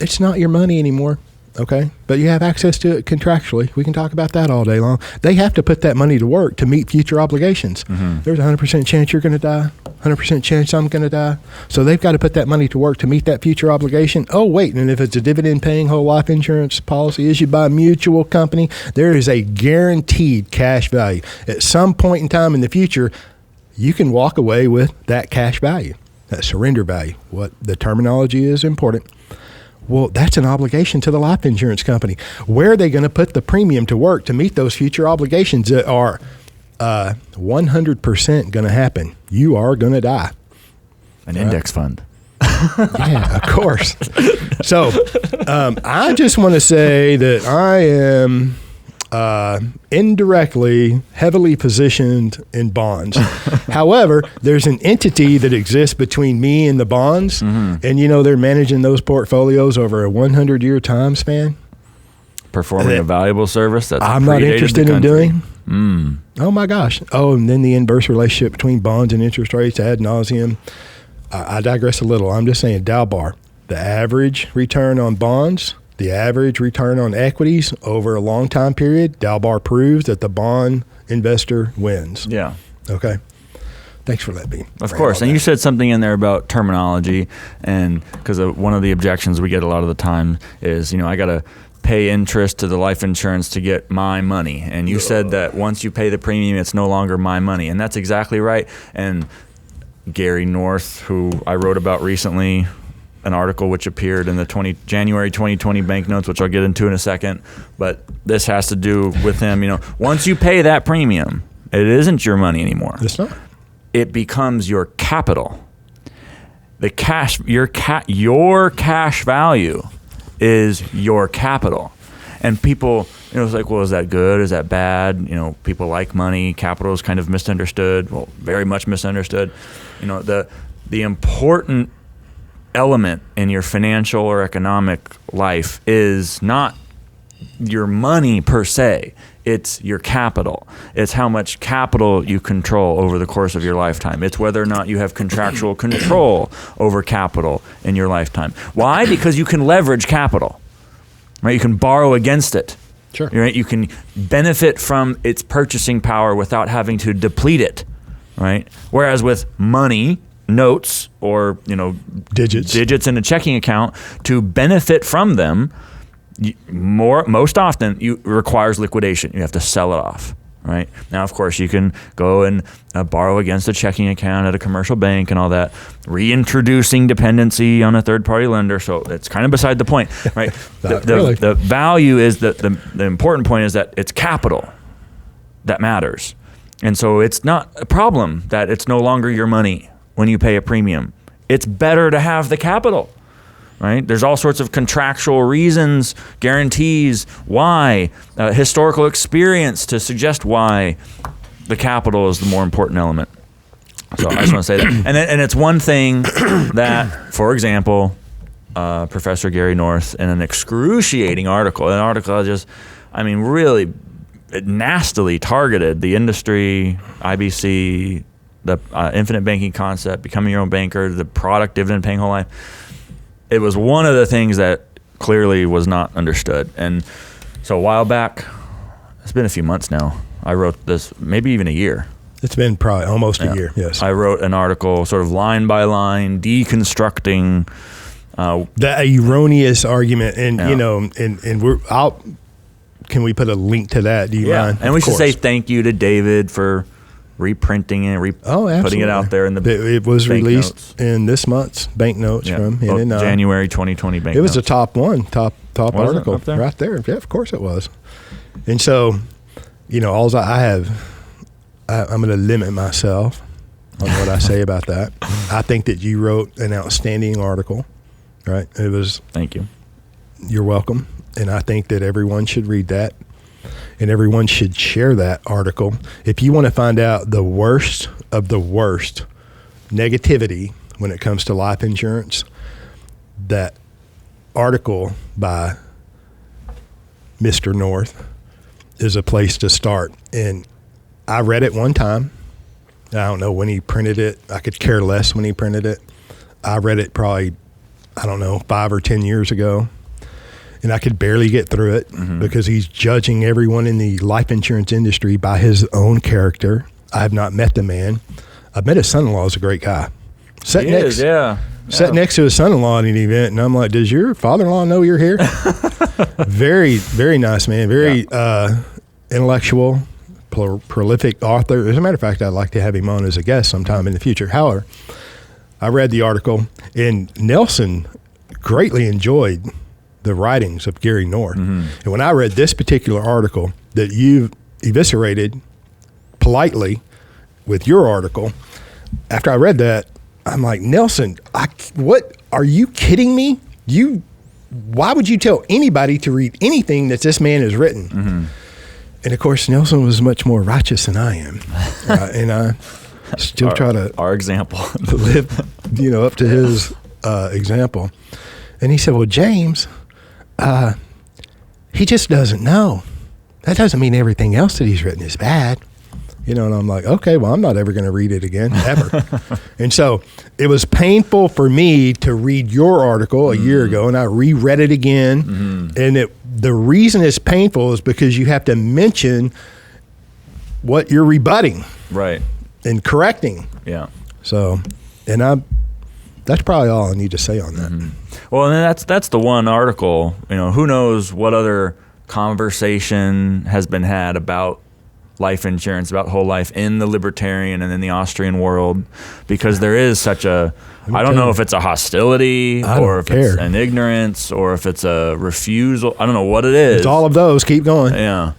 Speaker 1: it's not your money anymore. Okay. But you have access to it contractually. We can talk about that all day long. They have to put that money to work to meet future obligations. Mm-hmm. There's a 100% chance you're going to die, 100% chance I'm going to die. So they've got to put that money to work to meet that future obligation. Oh, wait. And if it's a dividend paying whole life insurance policy issued by a mutual company, there is a guaranteed cash value. At some point in time in the future, you can walk away with that cash value, that surrender value. What the terminology is important. Well, that's an obligation to the life insurance company. Where are they going to put the premium to work to meet those future obligations that are 100% going to happen? You are going to die.
Speaker 2: An index fund.
Speaker 1: Yeah, of course. So I just want to say that I am indirectly heavily positioned in bonds. However, there's an entity that exists between me and the bonds, and they're managing those portfolios over a 100-year time span.
Speaker 2: Performing a valuable service that's
Speaker 1: I'm not interested in doing. Oh my gosh. Oh, and then the inverse relationship between bonds and interest rates ad nauseum. I digress a little. I'm just saying, Dalbar, the average return on bonds, the average return on equities over a long time period, Dalbar proves that the bond investor wins.
Speaker 2: Yeah.
Speaker 1: Okay. Thanks for letting me.
Speaker 2: Of course. And you said something in there about terminology, and because one of the objections we get a lot of the time is, I got to pay interest to the life insurance to get my money. And you said that once you pay the premium, it's no longer my money. And that's exactly right. And Gary North, who I wrote about recently, an article which appeared in the January 2020 banknotes, which I'll get into in a second. But this has to do with him. Once you pay that premium, it isn't your money anymore.
Speaker 1: It's not.
Speaker 2: It becomes your capital. The cash, your cash value is your capital. And people, it's like, well, is that good? Is that bad? People like money. Capital is kind of misunderstood. Well, very much misunderstood. The important element in your financial or economic life is not your money per se. It's your capital. It's how much capital you control over the course of your lifetime. It's whether or not you have contractual control over capital in your lifetime. Why? Because you can leverage capital, right? You can borrow against it.
Speaker 1: Sure.
Speaker 2: Right? You can benefit from its purchasing power without having to deplete it, right? Whereas with money, notes, or digits in a checking account, to benefit from them, most often requires liquidation. You have to sell it off, right? Now, of course, you can go and borrow against a checking account at a commercial bank and all that, reintroducing dependency on a third-party lender. So it's kind of beside the point, right? The value is the important point is that it's capital that matters. And so it's not a problem that it's no longer your money when you pay a premium. It's better to have the capital, right? There's all sorts of contractual reasons, guarantees, why, historical experience to suggest why the capital is the more important element. So I just want to say that. And it's one thing that, for example, Professor Gary North, in an excruciating article, really nastily targeted the industry, IBC, the infinite banking concept, becoming your own banker, the product dividend paying whole life. It was one of the things that clearly was not understood. And so a while back, it's been a few months now, I wrote this, maybe even a year.
Speaker 1: It's been probably almost a year, yes.
Speaker 2: I wrote an article sort of line by line, deconstructing
Speaker 1: the erroneous argument. And, can we put a link to that? Do you mind?
Speaker 2: And we should say thank you to David for reprinting it, putting it out there in the
Speaker 1: It was released
Speaker 2: notes.
Speaker 1: In this month's banknotes from him in
Speaker 2: January 2020 banknotes.
Speaker 1: It was a top article
Speaker 2: up there?
Speaker 1: right there. Yeah, of course it was. And so, all I'm going to limit myself on what I say about that. I think that you wrote an outstanding article, right? It was.
Speaker 2: Thank you.
Speaker 1: You're welcome. And I think that everyone should read that. And everyone should share that article. If you want to find out the worst of the worst negativity when it comes to life insurance, that article by Mr. North is a place to start. And I read it one time. I don't know when he printed it. I could care less when he printed it. I read it probably, 5 or 10 years ago. and I could barely get through it because he's judging everyone in the life insurance industry by his own character. I have not met the man. I've met his son-in-law. Is a great guy. Sat next to his son-in-law at an event, and I'm like, does your father-in-law know you're here? Very, very nice man. Very intellectual, prolific author. As a matter of fact, I'd like to have him on as a guest sometime in the future. However, I read the article, and Nelson greatly enjoyed the writings of Gary Knorr. And when I read this particular article that you've eviscerated politely with your article, after I read that, I'm like, Nelson, what? Are you kidding me? Why would you tell anybody to read anything that this man has written? And of course, Nelson was much more righteous than I am. And I still try to
Speaker 2: our example
Speaker 1: live, up to his example. And he said, well, James, he just doesn't know. That doesn't mean everything else that he's written is bad. And I'm like, okay, well, I'm not ever going to read it again, ever. And so it was painful for me to read your article a year ago, and I reread it again. And the reason it's painful is because you have to mention what you're rebutting.
Speaker 2: Right.
Speaker 1: And correcting.
Speaker 2: Yeah.
Speaker 1: So, that's probably all I need to say on that.
Speaker 2: Well, and then that's the one article, who knows what other conversation has been had about life insurance, about whole life in the libertarian and in the Austrian world, because there is such I don't know if it's a hostility or if it's an ignorance or if it's a refusal. I don't know what it is.
Speaker 1: It's all of those. Keep going.
Speaker 2: Yeah.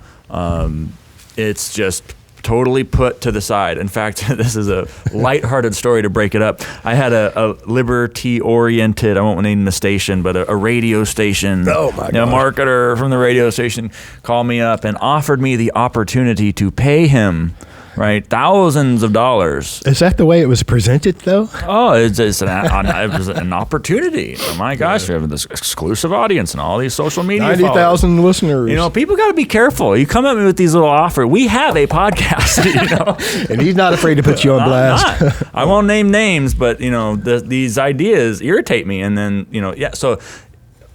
Speaker 2: It's just totally put to the side. In fact, this is a lighthearted story to break it up. I had a liberty-oriented, I won't name the station, but a radio station,
Speaker 1: a
Speaker 2: marketer from the radio station called me up and offered me the opportunity to pay him, right, thousands of dollars.
Speaker 1: Is that the way it was presented, though?
Speaker 2: Oh, it was an opportunity. Oh my gosh, we have this exclusive audience and all these social media
Speaker 1: 90,000 listeners.
Speaker 2: People got to be careful. You come at me with these little offers. We have a podcast,
Speaker 1: and he's not afraid to put you on blast.
Speaker 2: I won't name names, but these ideas irritate me. And then so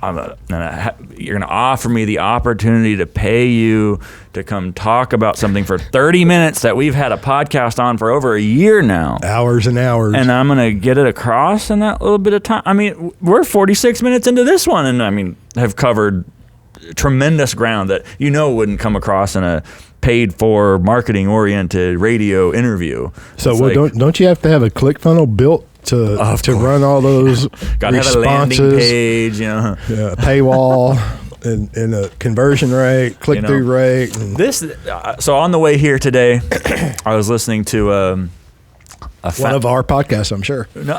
Speaker 2: you're going to offer me the opportunity to pay you to come talk about something for 30 minutes that we've had a podcast on for over a year now.
Speaker 1: Hours and hours.
Speaker 2: And I'm going to get it across in that little bit of time. I mean, we're 46 minutes into this one, and have covered tremendous ground that wouldn't come across in a paid-for, marketing-oriented radio interview.
Speaker 1: So don't you have to have a ClickFunnels built to run all those
Speaker 2: gotta
Speaker 1: responses,
Speaker 2: have a landing page,
Speaker 1: a paywall, and a conversion rate, click-through rate.
Speaker 2: So on the way here today, I was listening to
Speaker 1: one of our podcasts, I'm sure.
Speaker 2: No,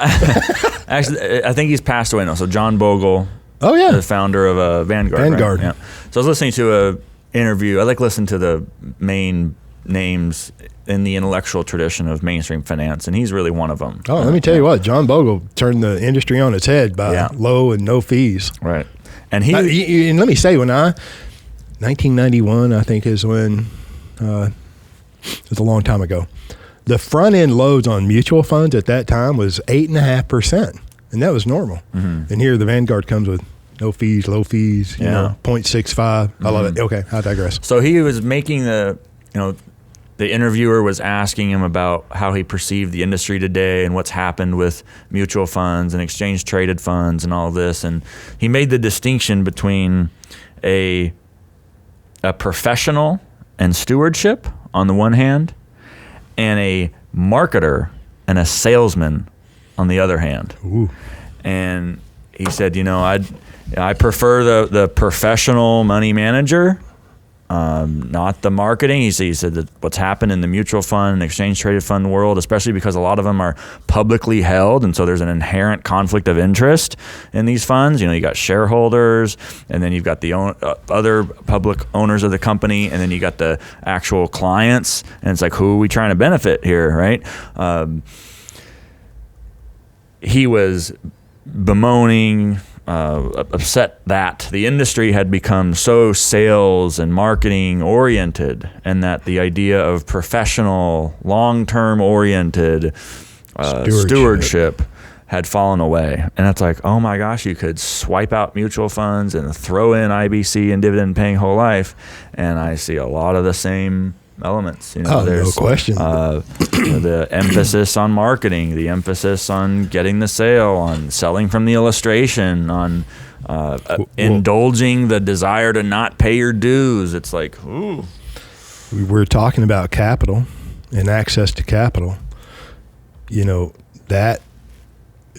Speaker 2: actually, I think he's passed away now. So John Bogle, the founder of Vanguard. Right? Yeah. So I was listening to a interview. I like listening to the main names in the intellectual tradition of mainstream finance, and he's really one of them.
Speaker 1: Oh, let me tell you what, John Bogle turned the industry on its head by low and no fees.
Speaker 2: Right. And
Speaker 1: and let me say, 1991, I think is when, it's a long time ago, the front end loads on mutual funds at that time was 8.5%, and that was normal. And here the Vanguard comes with no fees, low fees, 0.65. I love it. Okay, I digress.
Speaker 2: So he was making the interviewer was asking him about how he perceived the industry today and what's happened with mutual funds and exchange traded funds and all this. And he made the distinction between a professional and stewardship on the one hand, and a marketer and a salesman on the other hand.
Speaker 1: Ooh.
Speaker 2: And he said, I prefer the professional money manager, not the marketing. He said that what's happened in the mutual fund and exchange traded fund world, especially because a lot of them are publicly held, and so there's an inherent conflict of interest in these funds. You got shareholders, and then you've got the other public owners of the company, and then you got the actual clients, and it's like, who are we trying to benefit here, right? He was bemoaning, upset that the industry had become so sales and marketing oriented, and that the idea of professional, long-term oriented stewardship had fallen away. And it's like, oh my gosh, you could swipe out mutual funds and throw in IBC and dividend paying whole life. And I see a lot of the same elements.
Speaker 1: No question.
Speaker 2: The emphasis on marketing, the emphasis on getting the sale, on selling from the illustration, on indulging the desire to not pay your dues. It's like, ooh.
Speaker 1: We're talking about capital and access to capital. That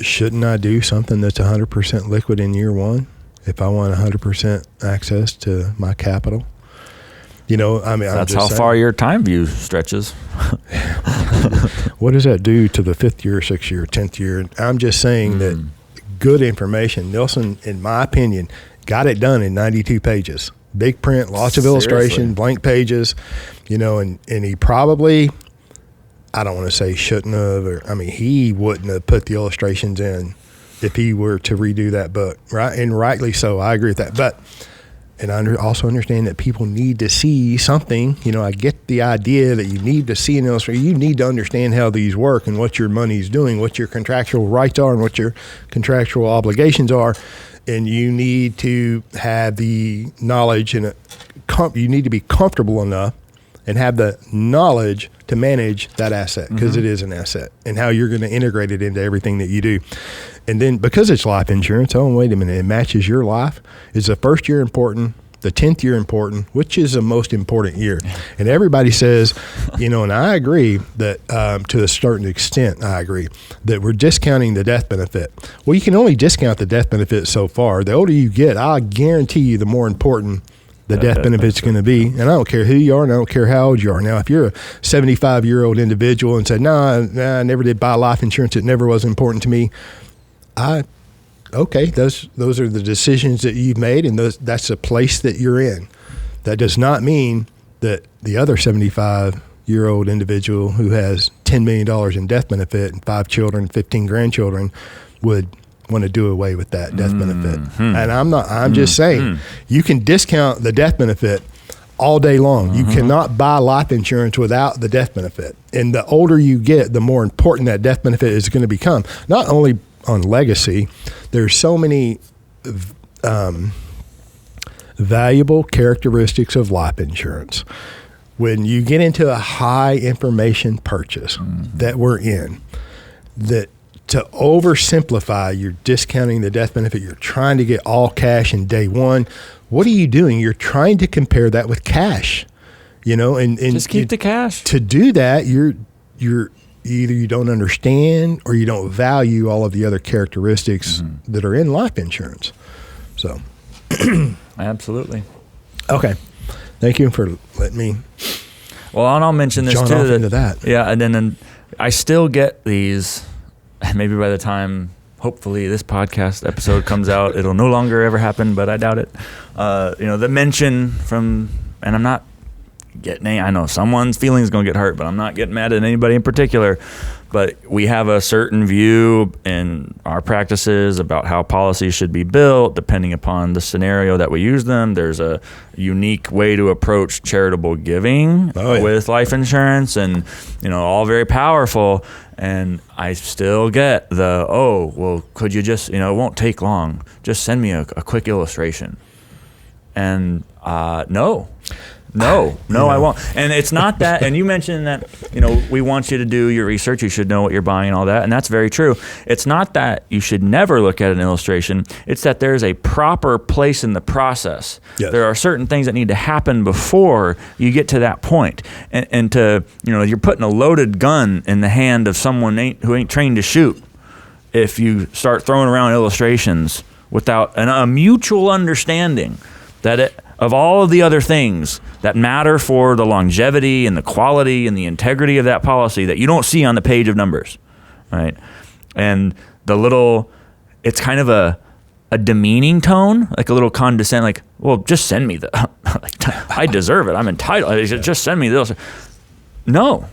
Speaker 1: shouldn't I do something that's 100% liquid in year one if I want 100% access to my capital?
Speaker 2: That's how far your time view stretches.
Speaker 1: What does that do to the 5th year, 6th year, 10th year? I'm just saying that good information. Nelson, in my opinion, got it done in 92 pages. Big print, lots of illustration, blank pages, and he probably, I don't want to say shouldn't have, he wouldn't have put the illustrations in if he were to redo that book, right? And rightly so. I agree with that. But and I also understand that people need to see something. I get the idea that you need to see an illustration. You need to understand how these work and what your money's doing, what your contractual rights are and what your contractual obligations are. And you need to have the knowledge and you need to be comfortable enough and have the knowledge to manage that asset, because it is an asset, and how you're going to integrate it into everything that you do. And then because it's life insurance, wait a minute, it matches your life. Is the first year important? The 10th year important? Which is the most important year? And everybody says, and I agree that to a certain extent, I agree that we're discounting the death benefit. Well, you can only discount the death benefit so far. The older you get, I guarantee you the more important the death benefit's going to be. And I don't care who you are, and I don't care how old you are. Now, if you're a 75-year-old individual and said, nah, I never did buy life insurance, it never was important to me, okay, those are the decisions that you've made, and that's the place that you're in. That does not mean that the other 75-year-old individual who has $10 million in death benefit and 5 children, 15 grandchildren would want to do away with that death benefit. And I'm just saying, you can discount the death benefit all day long. You cannot buy life insurance without the death benefit. And the older you get, the more important that death benefit is going to become. Not only on legacy, there's so many valuable characteristics of life insurance. When you get into a high information purchase that we're in, that to oversimplify, you're discounting the death benefit. You're trying to get all cash in day one. What are you doing? You're trying to compare that with cash, and
Speaker 2: just keep the cash.
Speaker 1: To do that, you're either you don't understand or you don't value all of the other characteristics that are in life insurance. So,
Speaker 2: absolutely.
Speaker 1: Okay, thank you for letting me.
Speaker 2: Well, and I'll mention this
Speaker 1: John
Speaker 2: too.
Speaker 1: Off into that.
Speaker 2: Yeah, and then I still get these. Maybe by the time, hopefully, this podcast episode comes out, it'll no longer ever happen, but I doubt it. The mention from, and I'm not getting I know someone's feelings is going to get hurt, but I'm not getting mad at anybody in particular. But we have a certain view in our practices about how policies should be built, depending upon the scenario that we use them. There's a unique way to approach charitable giving with life insurance, and all very powerful. And I still get could you just, it won't take long. Just send me a quick illustration. And no, I won't. And it's not that, and you mentioned that, we want you to do your research. You should know what you're buying and all that. And that's very true. It's not that you should never look at an illustration. It's that there's a proper place in the process. Yes. There are certain things that need to happen before you get to that point. And to, you're putting a loaded gun in the hand of someone who ain't trained to shoot if you start throwing around illustrations without a mutual understanding that of all of the other things that matter for the longevity and the quality and the integrity of that policy that you don't see on the page of numbers, right? And it's kind of a demeaning tone, like a little condescending, like, well, just send me I deserve it. I'm entitled. Just send me this. No.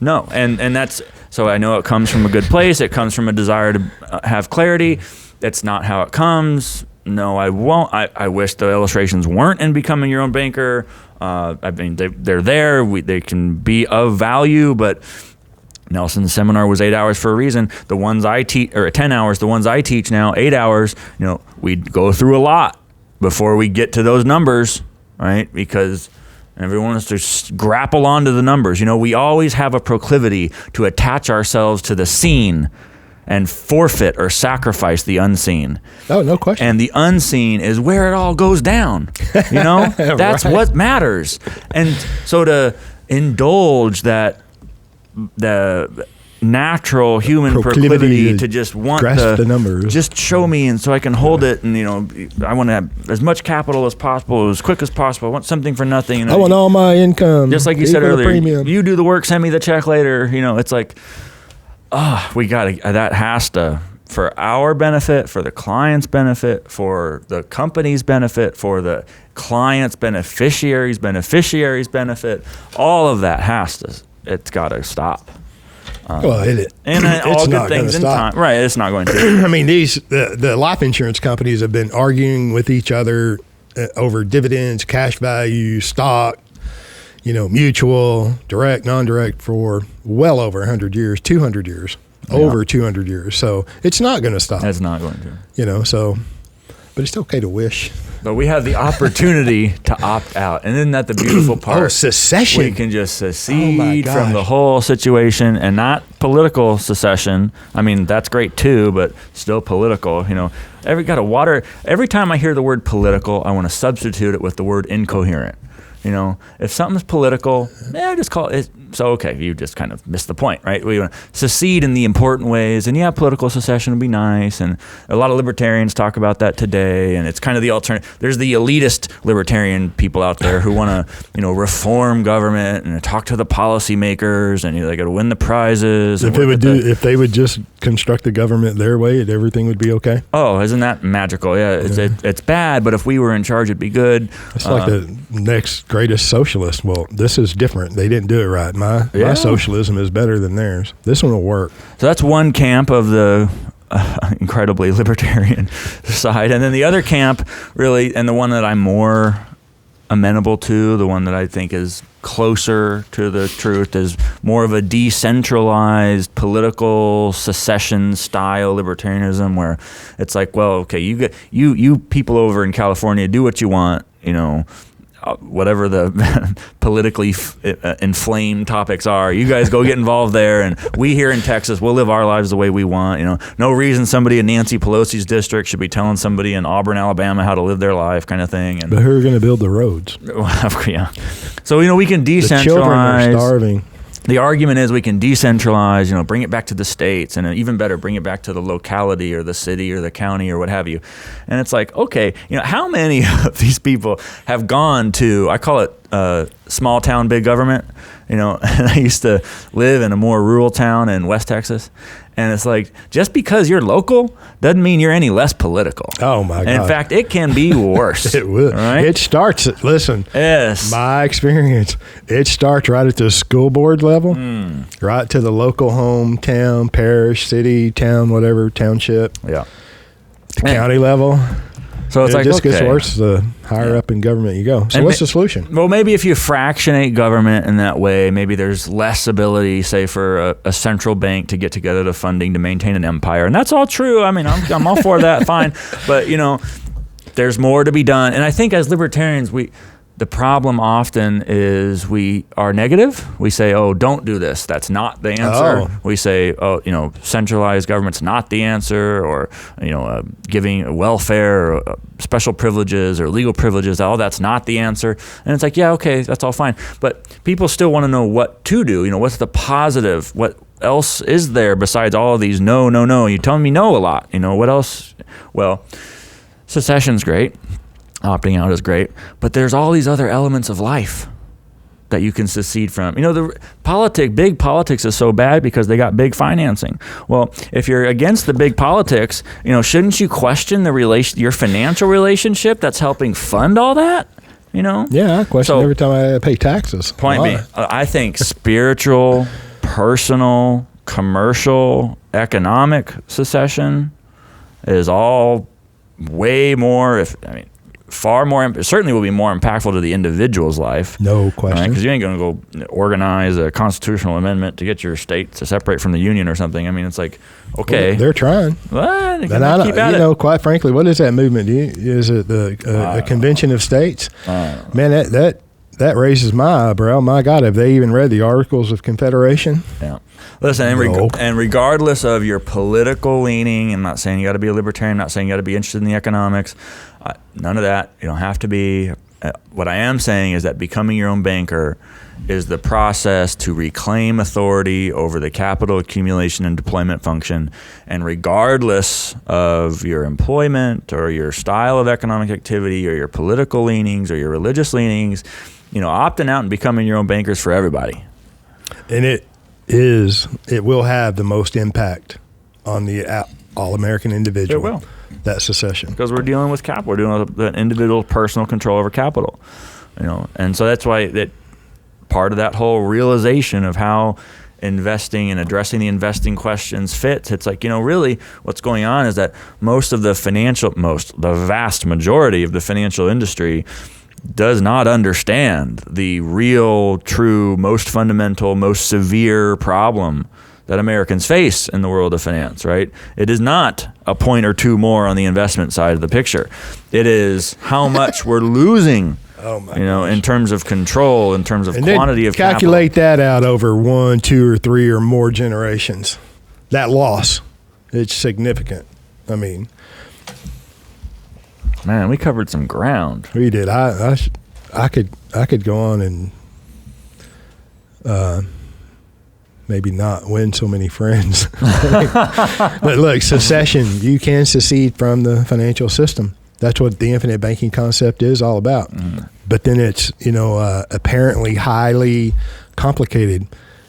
Speaker 2: And that's, so I know it comes from a good place. It comes from a desire to have clarity. That's not how it comes. No, I won't. I wish the illustrations weren't in Becoming Your Own Banker. They're there. They can be of value, but Nelson's seminar was 8 hours for a reason. The ones I teach, or 10 hours, the ones I teach now, 8 hours, we go through a lot before we get to those numbers, right? Because everyone wants to grapple onto the numbers. We always have a proclivity to attach ourselves to the seen and forfeit or sacrifice the unseen.
Speaker 1: Oh, no question.
Speaker 2: And the unseen is where it all goes down. That's right. What matters. And so to indulge that the natural human proclivity to just want
Speaker 1: the numbers,
Speaker 2: just show me, and so I can hold it, and I want to have as much capital as possible, as quick as possible. I want something for nothing.
Speaker 1: I want all my income,
Speaker 2: just like you said earlier. You do the work, send me the check later. It's like, we got to. That has to, for our benefit, for the client's benefit, for the company's benefit, for the client's beneficiaries' benefit. All of that has to. It's got to stop.
Speaker 1: And
Speaker 2: all good things in time. Right, it's not going to.
Speaker 1: I mean, the life insurance companies have been arguing with each other over dividends, cash value, stock, mutual, direct, non-direct for well over 100 years, 200 years, over 200 years. So it's not going to stop.
Speaker 2: It's not going to.
Speaker 1: But it's okay to wish.
Speaker 2: But we have the opportunity to opt out. And isn't that the beautiful part?
Speaker 1: Secession.
Speaker 2: We can just secede from the whole situation, and not political secession. I mean, that's great too, but still political. Every time I hear the word political, I want to substitute it with the word incoherent. If something's political, just call it. So, okay, you just kind of missed the point, right? We want to secede in the important ways, and political secession would be nice, and a lot of libertarians talk about that today, and it's kind of the alternative. There's the elitist libertarian people out there who want to, reform government and talk to the policymakers, and they got to win the prizes.
Speaker 1: If they would just construct the government their way, everything would be okay.
Speaker 2: Oh, isn't that magical? Yeah, it's bad, but if we were in charge, it'd be good.
Speaker 1: It's like the next greatest socialist. Well, this is different. They didn't do it right. My socialism is better than theirs. This one will work.
Speaker 2: So that's one camp of the incredibly libertarian side. And then the other camp, really, and the one that I'm more amenable to, the one that I think is closer to the truth, is more of a decentralized political secession style libertarianism, where it's like, well, okay, you people over in California, do what you want, whatever the politically inflamed topics are, you guys go get involved there, and we here in Texas, we'll live our lives the way we want. No reason somebody in Nancy Pelosi's district should be telling somebody in Auburn, Alabama how to live their life, kind of thing.
Speaker 1: But who are going to build the roads?
Speaker 2: Yeah. So we can decentralize.
Speaker 1: The children are starving.
Speaker 2: The argument is we can decentralize, bring it back to the states, and even better, bring it back to the locality or the city or the county or what have you. And it's like, okay, how many of these people have gone to, I call it small town, big government. And I used to live in a more rural town in West Texas. And it's like, just because you're local doesn't mean you're any less political.
Speaker 1: Oh, my God.
Speaker 2: And in fact, it can be worse.
Speaker 1: It would. Right? It starts, listen,
Speaker 2: yes.
Speaker 1: My experience, it starts right at the school board level, right to the local home, town, parish, city, town, whatever, township.
Speaker 2: Yeah.
Speaker 1: The county level.
Speaker 2: So it's
Speaker 1: it just gets worse the higher up in government you go. So what's the solution?
Speaker 2: Well, maybe if you fractionate government in that way, maybe there's less ability, say, for a central bank to get together the funding to maintain an empire. And that's all true. I mean, I'm all for that, fine. But, there's more to be done. And I think as libertarians, the problem often is we are negative. We say, oh, don't do this. That's not the answer. Oh. We say, oh, centralized government's not the answer, or, giving welfare or special privileges or legal privileges, all that's not the answer. And it's like, yeah, okay, that's all fine. But people still want to know what to do. What's the positive? What else is there besides all of these no? You're telling me no a lot. What else? Well, secession's great. Opting out is great, but there's all these other elements of life that you can secede from. Big politics is so bad because they got big financing. Well, if you're against the big politics, shouldn't you question your financial relationship that's helping fund all that?
Speaker 1: Yeah, I question every time I pay taxes.
Speaker 2: Point being, I think spiritual, personal, commercial, economic secession is all way more. certainly will be more impactful to the individual's life.
Speaker 1: No question.
Speaker 2: Because you ain't going to go organize a constitutional amendment to get your state to separate from the union or something. I mean, it's like, okay.
Speaker 1: Well, they're trying.
Speaker 2: Well,
Speaker 1: keep at it. Quite frankly, what is that movement? Is it a convention of states? Man, that raises my eyebrow. My God, have they even read the Articles of Confederation?
Speaker 2: Yeah. Listen, and regardless of your political leaning, I'm not saying you got to be a libertarian, I'm not saying you got to be interested in the economics, none of that. You don't have to be. What I am saying is that becoming your own banker is the process to reclaim authority over the capital accumulation and deployment function. And regardless of your employment or your style of economic activity or your political leanings or your religious leanings, opting out and becoming your own banker is for everybody.
Speaker 1: And it will have the most impact on the all-American individual.
Speaker 2: It will.
Speaker 1: That secession.
Speaker 2: Because we're dealing with capital. We're dealing with the individual personal control over capital. And so that's why that part of that whole realization of how investing and addressing the investing questions fits. It's like, really what's going on is that the vast majority of the financial industry does not understand the real, true, most fundamental, most severe problem that Americans face in the world of finance, right? It is not a point or two more on the investment side of the picture. It is how much we're losing, in terms of control, in terms of quantity of capital.
Speaker 1: Calculate that out over 1, 2, or 3 or more generations. That loss, it's significant. I mean,
Speaker 2: man, we covered some ground.
Speaker 1: We did. I could go on and maybe not win so many friends. But look, secession, you can secede from the financial system. That's what the infinite banking concept is all about. But then it's, apparently highly complicated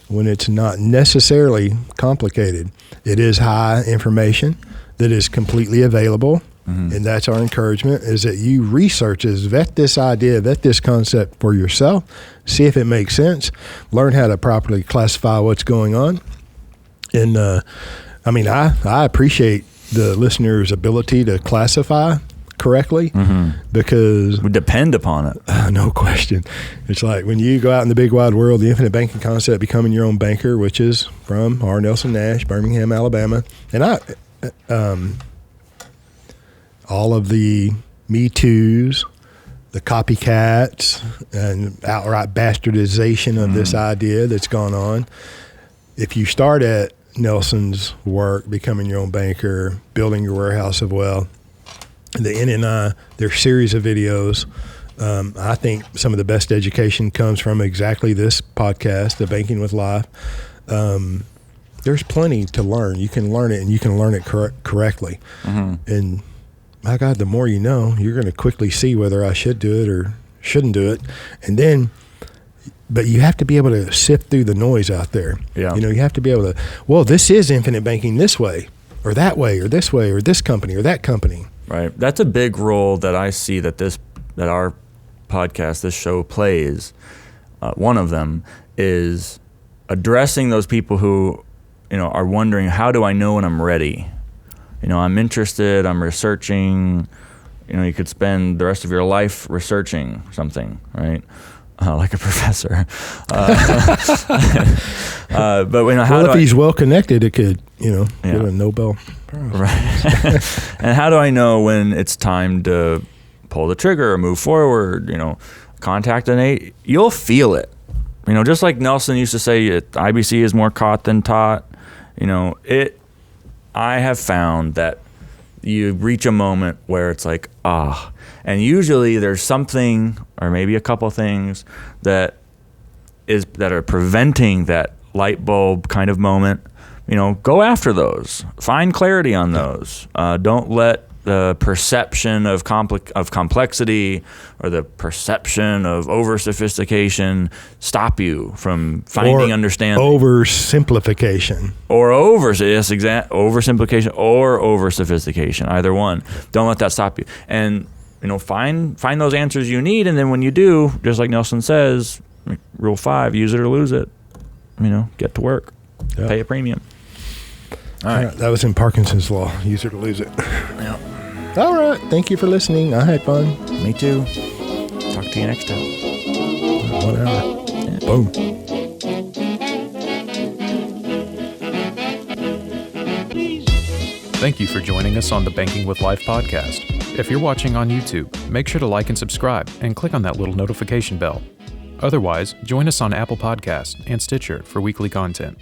Speaker 1: when it's not necessarily complicated. It is high information that is completely available. And that's our encouragement, is that you research this, vet this idea, vet this concept for yourself, see if it makes sense, learn how to properly classify what's going on. And I appreciate the listener's ability to classify correctly because
Speaker 2: we depend upon it.
Speaker 1: No question. It's like when you go out in the big wide world, the infinite banking concept, becoming your own banker, which is from our Nelson Nash, Birmingham, Alabama. And all of the Me Too's, the copycats, and outright bastardization of this idea that's gone on. If you start at Nelson's work, becoming your own banker, building your warehouse of wealth, the NNI, their series of videos, I think some of the best education comes from exactly this podcast, The Banking with Life. There's plenty to learn. You can learn it, and you can learn it correctly. And my God, the more you know, you're going to quickly see whether I should do it or shouldn't do it. And then, but you have to be able to sift through the noise out there.
Speaker 2: Yeah.
Speaker 1: You have to be able to, this is infinite banking this way, or that way, or this way, or this company, or that company.
Speaker 2: Right. That's a big role that I see that our podcast, this show plays. One of them is addressing those people who, are wondering, how do I know when I'm ready? I'm interested, I'm researching. You could spend the rest of your life researching something, right? Like a professor. But
Speaker 1: if he's well connected, it could, get a Nobel Prize.
Speaker 2: Right. And how do I know when it's time to pull the trigger or move forward? Contact an agent. You'll feel it. Just like Nelson used to say, IBC is more caught than taught. I have found that you reach a moment where it's like, and usually there's something or maybe a couple things that are preventing that light bulb kind of moment. Go after those. Find clarity on those. Don't let the perception of complexity or the perception of over-sophistication stop you from finding understanding.
Speaker 1: Oversimplification.
Speaker 2: Oversimplification or over-sophistication, either one. Don't let that stop you. And, find those answers you need, and then when you do, just like Nelson says, Rule 5, use it or lose it. Get to work. Yep. Pay a premium. All right.
Speaker 1: That was in Parkinson's law. Use it or lose it.
Speaker 2: Yeah.
Speaker 1: All right. Thank you for listening. I had fun.
Speaker 2: Me too. Talk to you next time.
Speaker 1: 1 hour. Yeah. Boom.
Speaker 3: Thank you for joining us on the Banking with Life podcast. If you're watching on YouTube, make sure to like and subscribe and click on that little notification bell. Otherwise, join us on Apple Podcasts and Stitcher for weekly content.